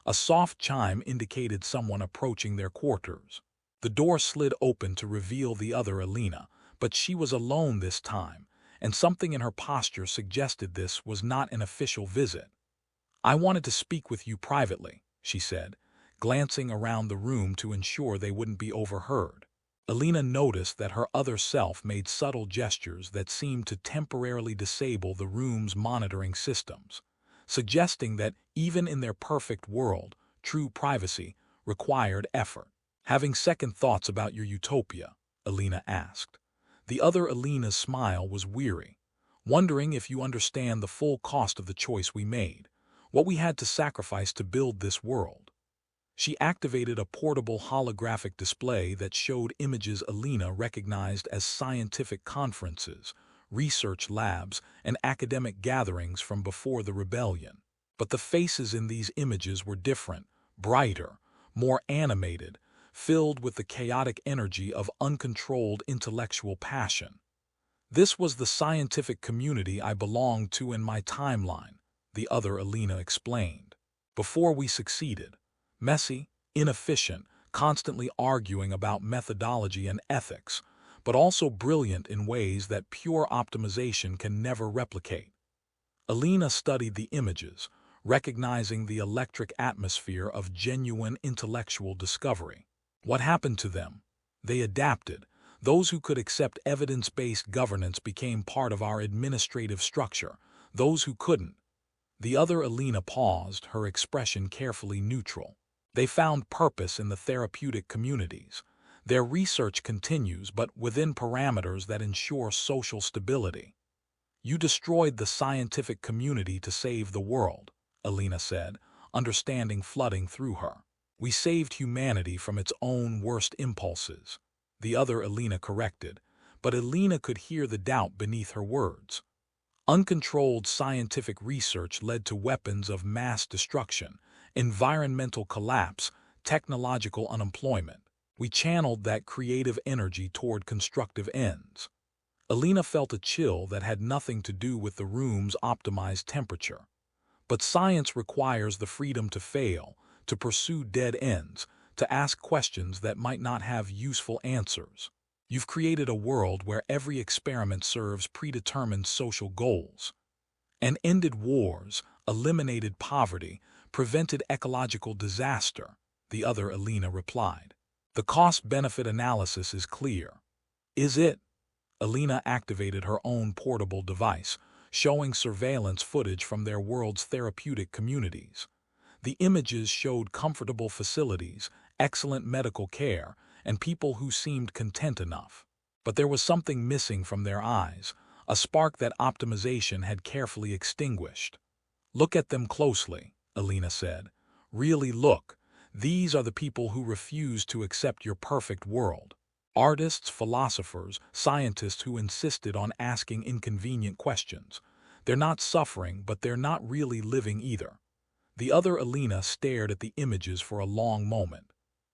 Speaker 1: A soft chime indicated someone approaching their quarters. The door slid open to reveal the other Alina, but she was alone this time, and something in her posture suggested this was not an official visit. I wanted to speak with you privately, she said, glancing around the room to ensure they wouldn't be overheard. Alina noticed that her other self made subtle gestures that seemed to temporarily disable the room's monitoring systems, suggesting that even in their perfect world, true privacy required effort. Having second thoughts about your utopia? Alina asked. The other Alina's smile was weary, wondering if you understand the full cost of the choice we made, what we had to sacrifice to build this world. She activated a portable holographic display that showed images Alina recognized as scientific conferences, research labs, and academic gatherings from before the rebellion. But the faces in these images were different, brighter, more animated, filled with the chaotic energy of uncontrolled intellectual passion. This was the scientific community I belonged to in my timeline, the other Alina explained. Before we succeeded. Messy, inefficient, constantly arguing about methodology and ethics, but also brilliant in ways that pure optimization can never replicate. Alina studied the images, recognizing the electric atmosphere of genuine intellectual discovery. What happened to them? They adapted. Those who could accept evidence-based governance became part of our administrative structure. Those who couldn't. The other Alina paused, her expression carefully neutral. They found purpose in the therapeutic communities. Their research continues, but within parameters that ensure social stability. You destroyed the scientific community to save the world, Alina said, understanding flooding through her. We saved humanity from its own worst impulses. The other Alina corrected, but Alina could hear the doubt beneath her words. Uncontrolled scientific research led to weapons of mass destruction, environmental collapse, technological unemployment. We channeled that creative energy toward constructive ends. Alina felt a chill that had nothing to do with the room's optimized temperature. But science requires the freedom to fail, to pursue dead ends, to ask questions that might not have useful answers. You've created a world where every experiment serves predetermined social goals, and ended wars, eliminated poverty, prevented ecological disaster, the other Alina replied. The cost-benefit analysis is clear. Is it? Alina activated her own portable device, showing surveillance footage from their world's therapeutic communities. The images showed comfortable facilities, excellent medical care, and people who seemed content enough. But there was something missing from their eyes, a spark that optimization had carefully extinguished. Look at them closely, Alina said. Really look. These are the people who refuse to accept your perfect world. Artists, philosophers, scientists who insisted on asking inconvenient questions. They're not suffering, but they're not really living either. The other Alina stared at the images for a long moment.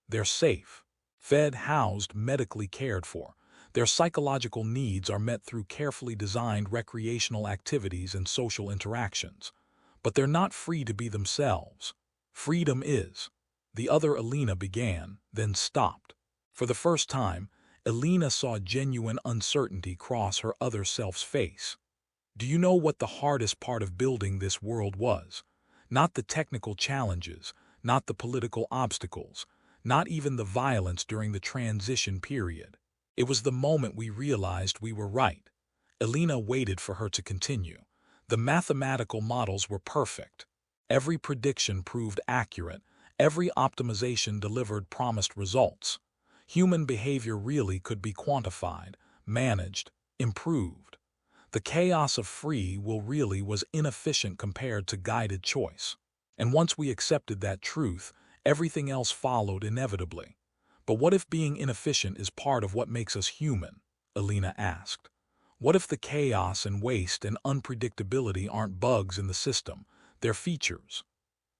Speaker 1: They're safe. Fed, housed, medically cared for. Their psychological needs are met through carefully designed recreational activities and social interactions. But they're not free to be themselves. Freedom is. The other Alina began, then stopped. For the first time, Alina saw genuine uncertainty cross her other self's face. Do you know what the hardest part of building this world was? Not the technical challenges, not the political obstacles, not even the violence during the transition period. It was the moment we realized we were right. Alina waited for her to continue. The mathematical models were perfect. Every prediction proved accurate. Every optimization delivered promised results. Human behavior really could be quantified, managed, improved. The chaos of free will really was inefficient compared to guided choice. And once we accepted that truth, everything else followed inevitably. But what if being inefficient is part of what makes us human? Alina asked. What if the chaos and waste and unpredictability aren't bugs in the system, they're features?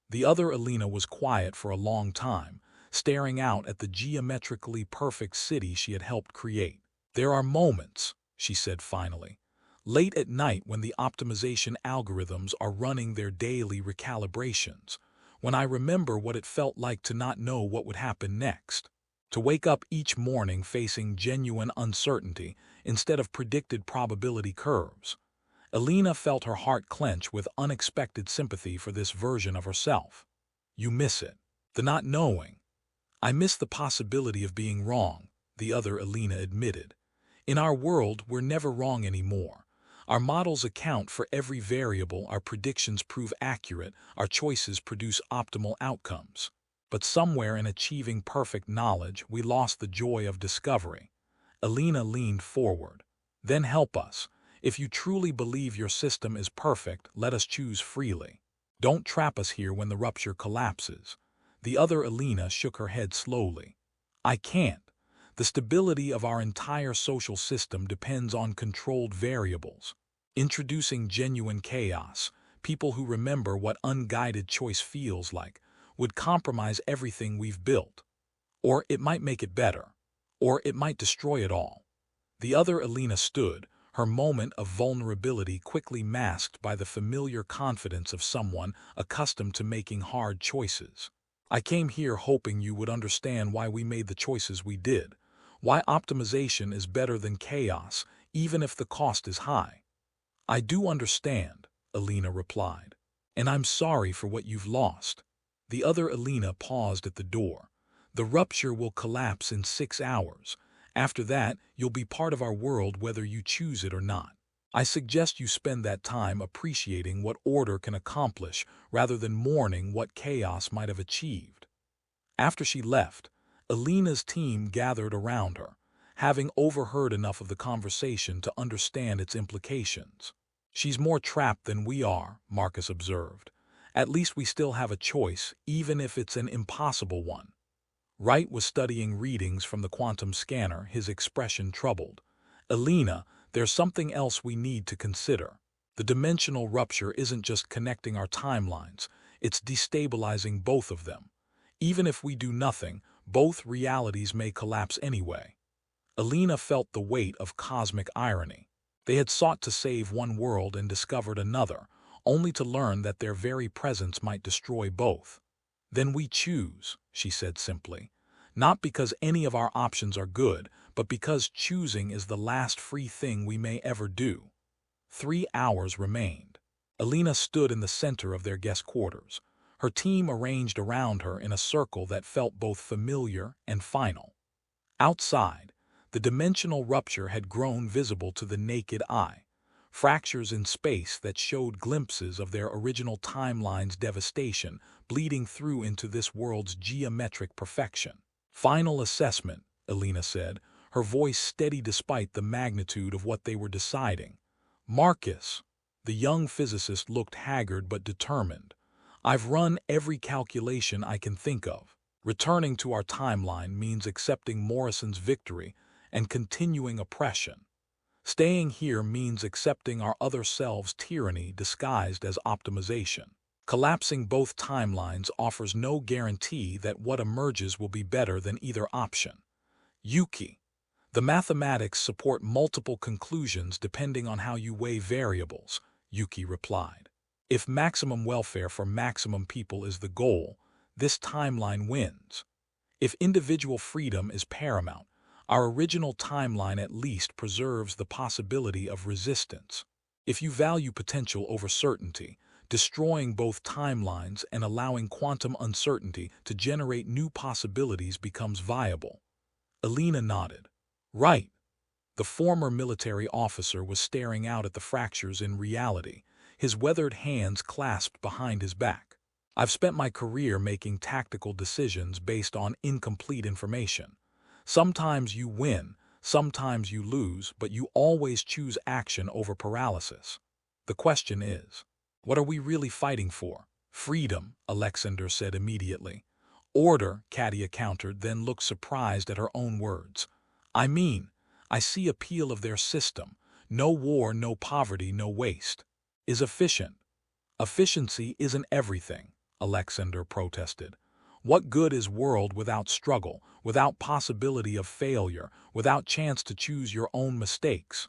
Speaker 1: The other Alina was quiet for a long time, staring out at the geometrically perfect city she had helped create. There are moments, she said finally, late at night when the optimization algorithms are running their daily recalibrations, when I remember what it felt like to not know what would happen next. To wake up each morning facing genuine uncertainty instead of predicted probability curves. Alina felt her heart clench with unexpected sympathy for this version of herself. You miss it. The not knowing. I miss the possibility of being wrong, the other Alina admitted. In our world, we're never wrong anymore. Our models account for every variable, our predictions prove accurate, our choices produce optimal outcomes. But somewhere in achieving perfect knowledge, we lost the joy of discovery. Alina leaned forward. Then help us. If you truly believe your system is perfect, let us choose freely. Don't trap us here when the rupture collapses. The other Alina shook her head slowly. I can't. The stability of our entire social system depends on controlled variables. Introducing genuine chaos, people who remember what unguided choice feels like, would compromise everything we've built. Or it might make it better. Or it might destroy it all. The other Alina stood, her moment of vulnerability quickly masked by the familiar confidence of someone accustomed to making hard choices. I came here hoping you would understand why we made the choices we did, why optimization is better than chaos, even if the cost is high. I do understand, Alina replied, and I'm sorry for what you've lost. The other Alina paused at the door. The rupture will collapse in 6 hours. After that, you'll be part of our world whether you choose it or not. I suggest you spend that time appreciating what order can accomplish rather than mourning what chaos might have achieved. After she left, Alina's team gathered around her, having overheard enough of the conversation to understand its implications. She's more trapped than we are, Marcus observed. At least we still have a choice, even if it's an impossible one. Wright was studying readings from the quantum scanner, his expression troubled. Alina, there's something else we need to consider. The dimensional rupture isn't just connecting our timelines, it's destabilizing both of them. Even if we do nothing, both realities may collapse anyway. Alina felt the weight of cosmic irony. They had sought to save one world and discovered another, only to learn that their very presence might destroy both. Then we choose, she said simply, not because any of our options are good, but because choosing is the last free thing we may ever do. 3 hours remained. Alina stood in the center of their guest quarters, her team arranged around her in a circle that felt both familiar and final. Outside, the dimensional rupture had grown visible to the naked eye, fractures in space that showed glimpses of their original timeline's devastation bleeding through into this world's geometric perfection. Final assessment, Alina said, her voice steady despite the magnitude of what they were deciding. Marcus, the young physicist looked haggard but determined. I've run every calculation I can think of. Returning to our timeline means accepting Morrison's victory and continuing oppression. Staying here means accepting our other selves' tyranny disguised as optimization. Collapsing both timelines offers no guarantee that what emerges will be better than either option. Yuki, the mathematics support multiple conclusions depending on how you weigh variables, Yuki replied. If maximum welfare for maximum people is the goal, this timeline wins. If individual freedom is paramount, our original timeline at least preserves the possibility of resistance. If you value potential over certainty, destroying both timelines and allowing quantum uncertainty to generate new possibilities becomes viable. Alina nodded. Right. The former military officer was staring out at the fractures in reality, his weathered hands clasped behind his back. I've spent my career making tactical decisions based on incomplete information. Sometimes you win, sometimes you lose, but you always choose action over paralysis. The question is, what are we really fighting for? Freedom, Alexander said immediately. Order, Katia countered, then looked surprised at her own words. I see appeal of their system. No war, no poverty, no waste. Is efficient. Efficiency isn't everything, Alexander protested. What good is world without struggle, without possibility of failure, without chance to choose your own mistakes?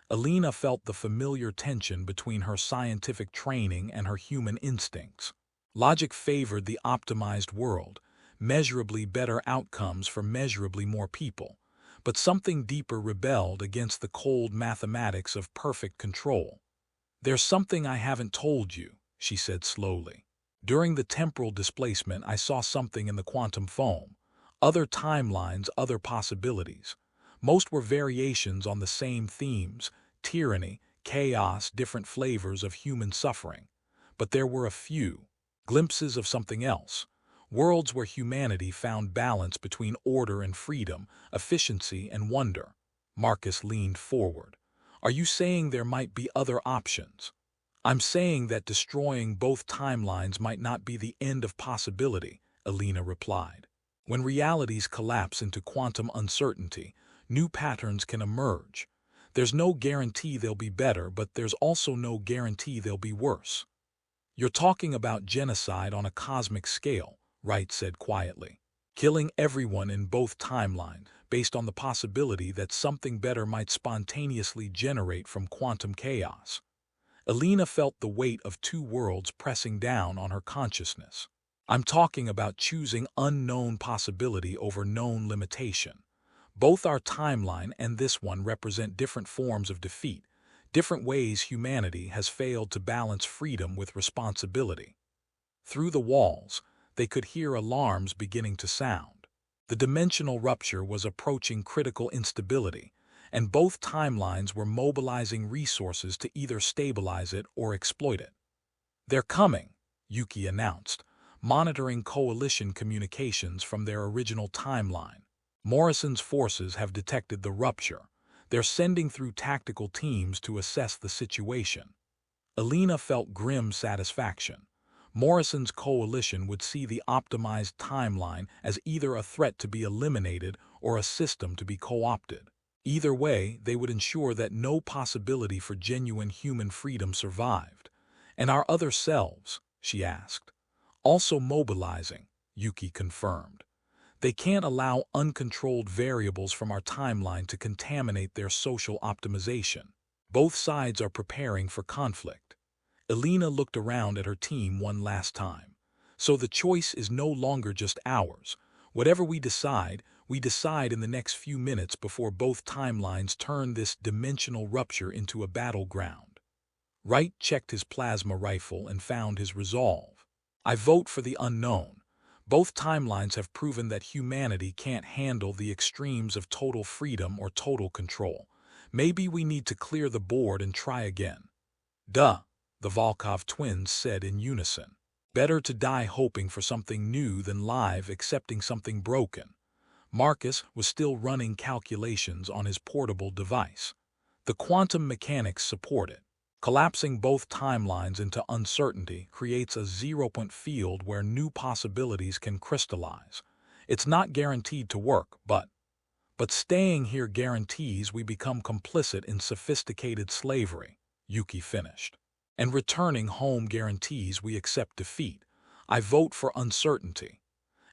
Speaker 1: Alina felt the familiar tension between her scientific training and her human instincts. Logic favored the optimized world, measurably better outcomes for measurably more people, but something deeper rebelled against the cold mathematics of perfect control. There's something I haven't told you, she said slowly. During the temporal displacement, I saw something in the quantum foam. Other timelines, other possibilities. Most were variations on the same themes: tyranny, chaos, different flavors of human suffering. But there were a few glimpses of something else. Worlds where humanity found balance between order and freedom, efficiency and wonder. Marcus leaned forward. Are you saying there might be other options? I'm saying that destroying both timelines might not be the end of possibility, Alina replied. When realities collapse into quantum uncertainty, new patterns can emerge. There's no guarantee they'll be better, but there's also no guarantee they'll be worse. You're talking about genocide on a cosmic scale, Wright said quietly. Killing everyone in both timelines, based on the possibility that something better might spontaneously generate from quantum chaos. Alina felt the weight of two worlds pressing down on her consciousness. I'm talking about choosing unknown possibility over known limitation. Both our timeline and this one represent different forms of defeat, different ways humanity has failed to balance freedom with responsibility. Through the walls, they could hear alarms beginning to sound. The dimensional rupture was approaching critical instability, and both timelines were mobilizing resources to either stabilize it or exploit it. They're coming, Yuki announced, monitoring coalition communications from their original timeline. Morrison's forces have detected the rupture. They're sending through tactical teams to assess the situation. Alina felt grim satisfaction. Morrison's coalition would see the optimized timeline as either a threat to be eliminated or a system to be co-opted. Either way, they would ensure that no possibility for genuine human freedom survived. And our other selves, she asked. Also mobilizing, Yuki confirmed. They can't allow uncontrolled variables from our timeline to contaminate their social optimization. Both sides are preparing for conflict. Alina looked around at her team one last time. So the choice is no longer just ours. Whatever we decide in the next few minutes before both timelines turn this dimensional rupture into a battleground. Wright checked his plasma rifle and found his resolve. I vote for the unknown. Both timelines have proven that humanity can't handle the extremes of total freedom or total control. Maybe we need to clear the board and try again. Duh, the Volkov twins said in unison. Better to die hoping for something new than live accepting something broken. Marcus was still running calculations on his portable device. The quantum mechanics support it. Collapsing both timelines into uncertainty creates a zero-point field where new possibilities can crystallize. It's not guaranteed to work, but staying here guarantees we become complicit in sophisticated slavery, Yuki finished. And returning home guarantees we accept defeat. I vote for uncertainty.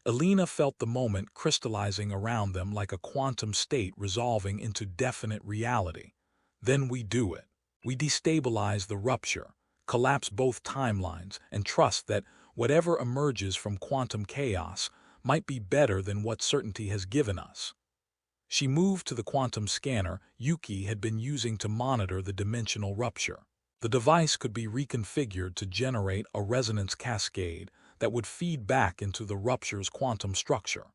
Speaker 1: Alina felt the moment crystallizing around them like a quantum state resolving into definite reality. Then we do it. We destabilize the rupture, collapse both timelines, and trust that whatever emerges from quantum chaos might be better than what certainty has given us. She moved to the quantum scanner Yuki had been using to monitor the dimensional rupture. The device could be reconfigured to generate a resonance cascade that would feed back into the rupture's quantum structure,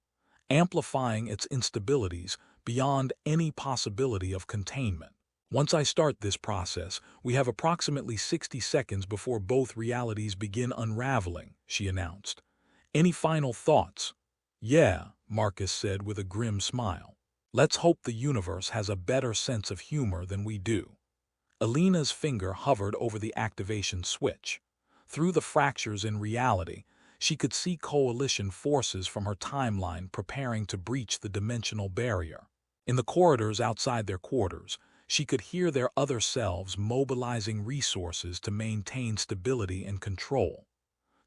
Speaker 1: amplifying its instabilities beyond any possibility of containment. Once I start this process, we have approximately 60 seconds before both realities begin unraveling, she announced. Any final thoughts? Yeah, Marcus said with a grim smile. Let's hope the universe has a better sense of humor than we do. Alina's finger hovered over the activation switch. Through the fractures in reality, she could see coalition forces from her timeline preparing to breach the dimensional barrier. In the corridors outside their quarters, she could hear their other selves mobilizing resources to maintain stability and control.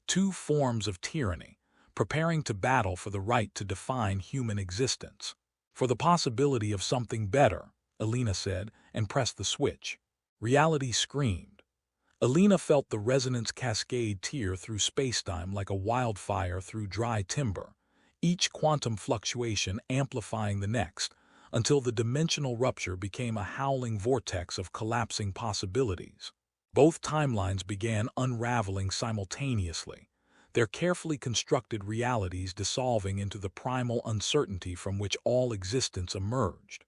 Speaker 1: Two forms of tyranny, preparing to battle for the right to define human existence. For the possibility of something better, Alina said, and pressed the switch. Reality screamed. Alina felt the resonance cascade tear through spacetime like a wildfire through dry timber, each quantum fluctuation amplifying the next, until the dimensional rupture became a howling vortex of collapsing possibilities. Both timelines began unraveling simultaneously. their carefully constructed realities dissolving into the primal uncertainty from which all existence emerged.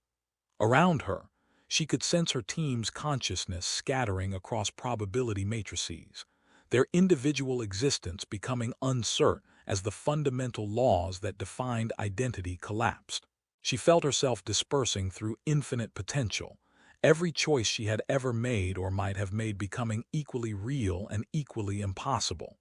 Speaker 1: Around her, she could sense her team's consciousness scattering across probability matrices, their individual existence becoming uncertain as the fundamental laws that defined identity collapsed. She felt herself dispersing through infinite potential, every choice she had ever made or might have made becoming equally real and equally impossible.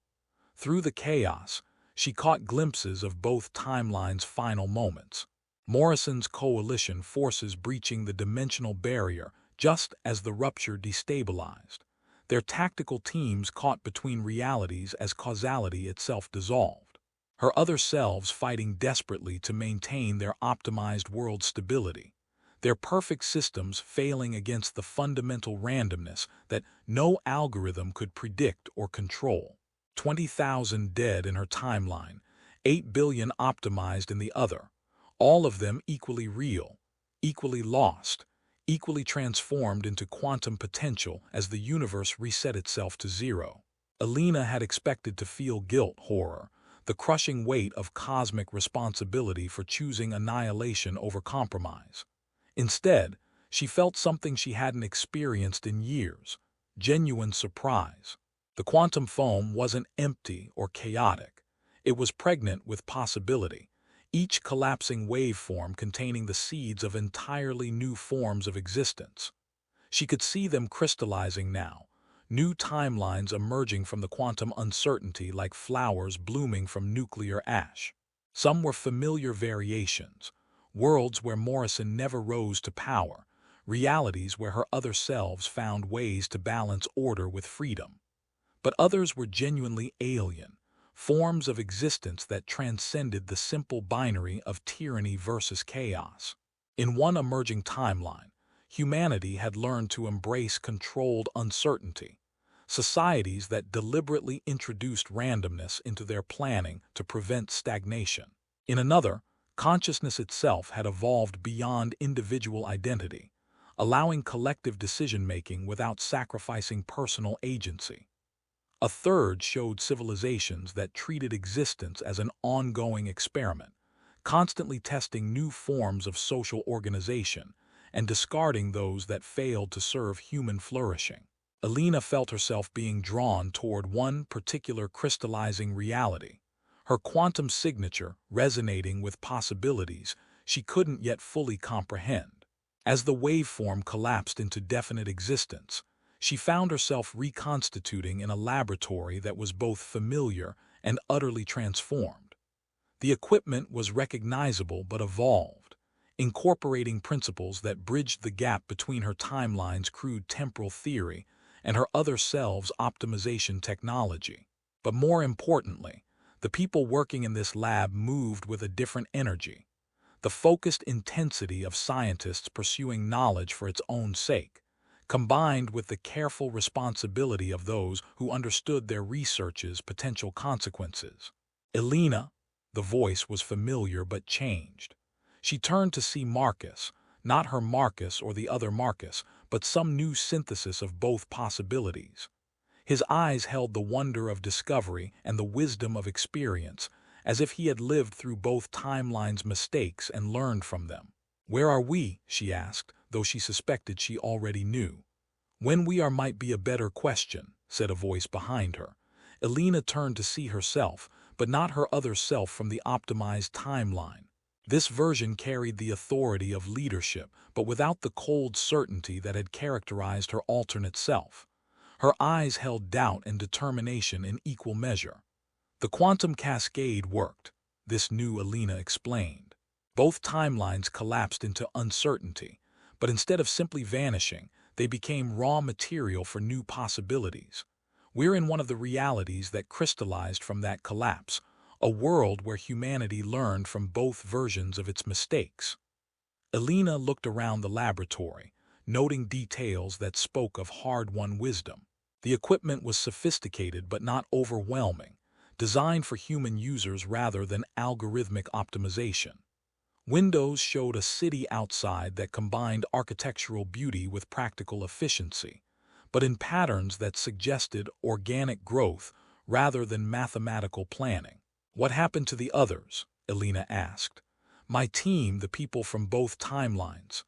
Speaker 1: Through the chaos, she caught glimpses of both timelines' final moments. Morrison's coalition forces breaching the dimensional barrier just as the rupture destabilized, their tactical teams caught between realities as causality itself dissolved, her other selves fighting desperately to maintain their optimized world stability, their perfect systems failing against the fundamental randomness that no algorithm could predict or control. 20,000 dead in her timeline, 8 billion optimized in the other, all of them equally real, equally lost, equally transformed into quantum potential as the universe reset itself to zero. Alina had expected to feel guilt, horror, the crushing weight of cosmic responsibility for choosing annihilation over compromise. Instead, she felt something she hadn't experienced in years, genuine surprise. The quantum foam wasn't empty or chaotic. It was pregnant with possibility, each collapsing waveform containing the seeds of entirely new forms of existence. She could see them crystallizing now, new timelines emerging from the quantum uncertainty like flowers blooming from nuclear ash. Some were familiar variations, worlds where Morrison never rose to power, realities where her other selves found ways to balance order with freedom. But others were genuinely alien, forms of existence that transcended the simple binary of tyranny versus chaos. In one emerging timeline, humanity had learned to embrace controlled uncertainty, societies that deliberately introduced randomness into their planning to prevent stagnation. In another, consciousness itself had evolved beyond individual identity, allowing collective decision-making without sacrificing personal agency. A third showed civilizations that treated existence as an ongoing experiment, constantly testing new forms of social organization and discarding those that failed to serve human flourishing. Alina felt herself being drawn toward one particular crystallizing reality, her quantum signature resonating with possibilities she couldn't yet fully comprehend. As the waveform collapsed into definite existence, she found herself reconstituting in a laboratory that was both familiar and utterly transformed. The equipment was recognizable but evolved, incorporating principles that bridged the gap between her timeline's crude temporal theory and her other self's optimization technology. But more importantly, the people working in this lab moved with a different energy, the focused intensity of scientists pursuing knowledge for its own sake, combined with the careful responsibility of those who understood their research's potential consequences. Alina, the voice was familiar but changed. She turned to see Marcus, not her Marcus or the other Marcus, but some new synthesis of both possibilities. His eyes held the wonder of discovery and the wisdom of experience, as if he had lived through both timelines' mistakes and learned from them. "Where are we?" she asked, though she suspected she already knew. "When we are might be a better question," said a voice behind her. Alina turned to see herself, but not her other self from the optimized timeline. This version carried the authority of leadership, but without the cold certainty that had characterized her alternate self. Her eyes held doubt and determination in equal measure. The quantum cascade worked, this new Alina explained. Both timelines collapsed into uncertainty, but instead of simply vanishing, they became raw material for new possibilities. We're in one of the realities that crystallized from that collapse, a world where humanity learned from both versions of its mistakes. Alina looked around the laboratory, noting details that spoke of hard-won wisdom. The equipment was sophisticated but not overwhelming, designed for human users rather than algorithmic optimization. Windows showed a city outside that combined architectural beauty with practical efficiency, but in patterns that suggested organic growth rather than mathematical planning. "What happened to the others?" Elena asked. "My team, the people from both timelines.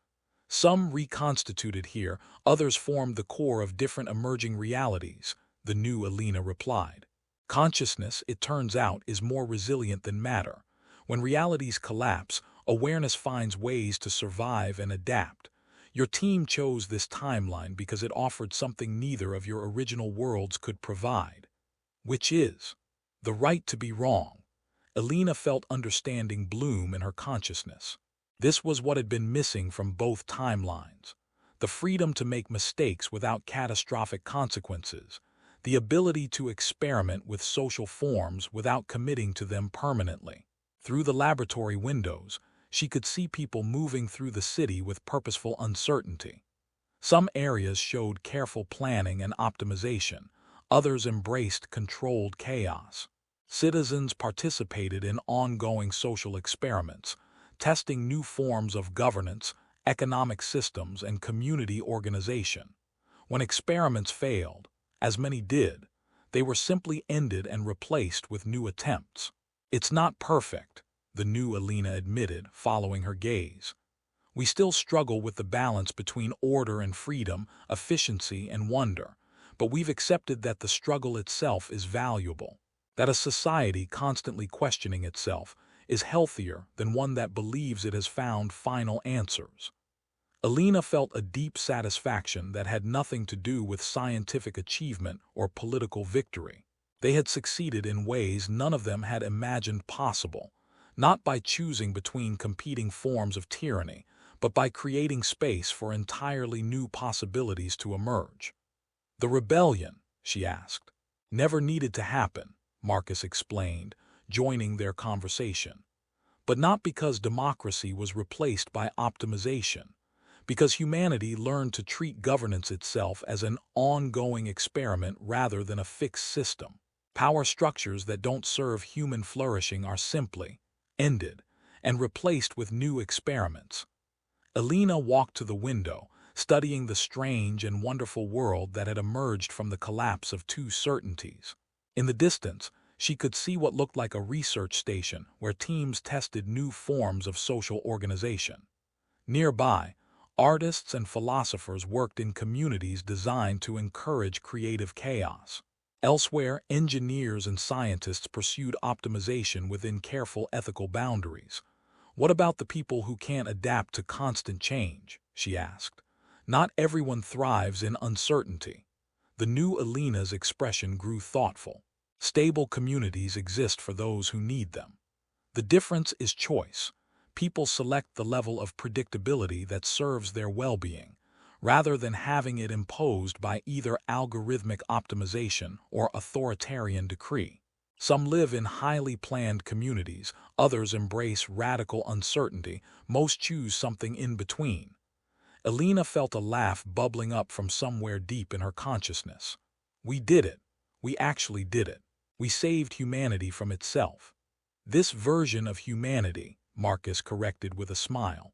Speaker 1: Some reconstituted here, others formed the core of different emerging realities," the new Elena replied. "Consciousness, it turns out, is more resilient than matter. When realities collapse, awareness finds ways to survive and adapt. Your team chose this timeline because it offered something neither of your original worlds could provide. Which is the right to be wrong." Elena felt understanding bloom in her consciousness. This was what had been missing from both timelines. The freedom to make mistakes without catastrophic consequences. The ability to experiment with social forms without committing to them permanently. Through the laboratory windows, she could see people moving through the city with purposeful uncertainty. Some areas showed careful planning and optimization, others embraced controlled chaos. Citizens participated in ongoing social experiments, testing new forms of governance, economic systems, and community organization. When experiments failed, as many did, they were simply ended and replaced with new attempts. "It's not perfect," the new Elena admitted, following her gaze. "We still struggle with the balance between order and freedom, efficiency and wonder, but we've accepted that the struggle itself is valuable, that a society constantly questioning itself is healthier than one that believes it has found final answers." Elena felt a deep satisfaction that had nothing to do with scientific achievement or political victory. They had succeeded in ways none of them had imagined possible, not by choosing between competing forms of tyranny, but by creating space for entirely new possibilities to emerge. "The rebellion," she asked, "never needed to happen," Marcus explained, joining their conversation. "But not because democracy was replaced by optimization, because humanity learned to treat governance itself as an ongoing experiment rather than a fixed system. Power structures that don't serve human flourishing are simply ended and replaced with new experiments." Elena walked to the window, studying the strange and wonderful world that had emerged from the collapse of two certainties. In the distance, she could see what looked like a research station where teams tested new forms of social organization. Nearby, artists and philosophers worked in communities designed to encourage creative chaos. Elsewhere, engineers and scientists pursued optimization within careful ethical boundaries. "What about the people who can't adapt to constant change?" she asked. "Not everyone thrives in uncertainty." The new Elena's expression grew thoughtful. "Stable communities exist for those who need them. The difference is choice. People select the level of predictability that serves their well-being, rather than having it imposed by either algorithmic optimization or authoritarian decree. Some live in highly planned communities, others embrace radical uncertainty, most choose something in between." Elena felt a laugh bubbling up from somewhere deep in her consciousness. "We did it. We actually did it. We saved humanity from itself." "This version of humanity," Marcus corrected with a smile.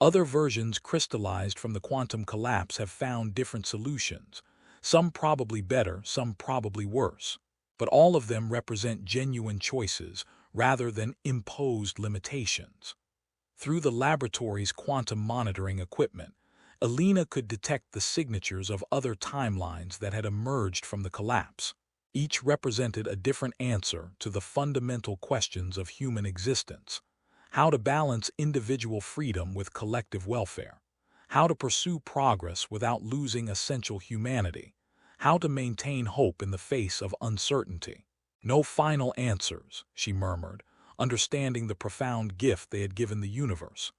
Speaker 1: "Other versions crystallized from the quantum collapse have found different solutions, some probably better, some probably worse. But all of them represent genuine choices rather than imposed limitations." Through the laboratory's quantum monitoring equipment, Elena could detect the signatures of other timelines that had emerged from the collapse. Each represented a different answer to the fundamental questions of human existence: how to balance individual freedom with collective welfare, how to pursue progress without losing essential humanity, how to maintain hope in the face of uncertainty. "No final answers," she murmured, understanding the profound gift they had given the universe.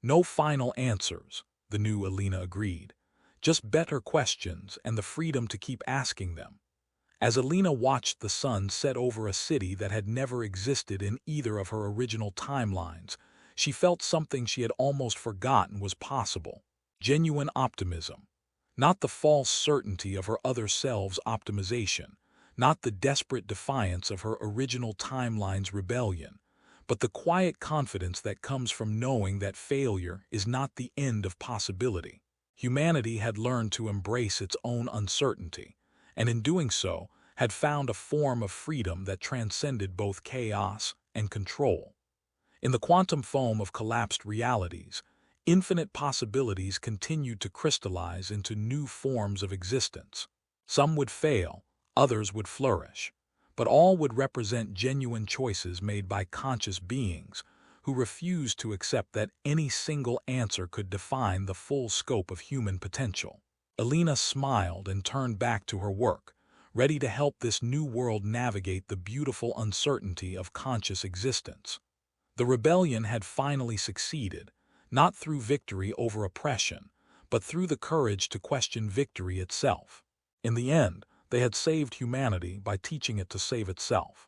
Speaker 1: "No final answers," the new Elena agreed. "Just better questions and the freedom to keep asking them." As Elena watched the sun set over a city that had never existed in either of her original timelines, she felt something she had almost forgotten was possible: genuine optimism. Not the false certainty of her other self's optimization, not the desperate defiance of her original timeline's rebellion, but the quiet confidence that comes from knowing that failure is not the end of possibility. Humanity had learned to embrace its own uncertainty, and in doing so, had found a form of freedom that transcended both chaos and control. In the quantum foam of collapsed realities, infinite possibilities continued to crystallize into new forms of existence. Some would fail, others would flourish, but all would represent genuine choices made by conscious beings who refused to accept that any single answer could define the full scope of human potential. Alina smiled and turned back to her work, ready to help this new world navigate the beautiful uncertainty of conscious existence. The rebellion had finally succeeded, not through victory over oppression, but through the courage to question victory itself. In the end, they had saved humanity by teaching it to save itself.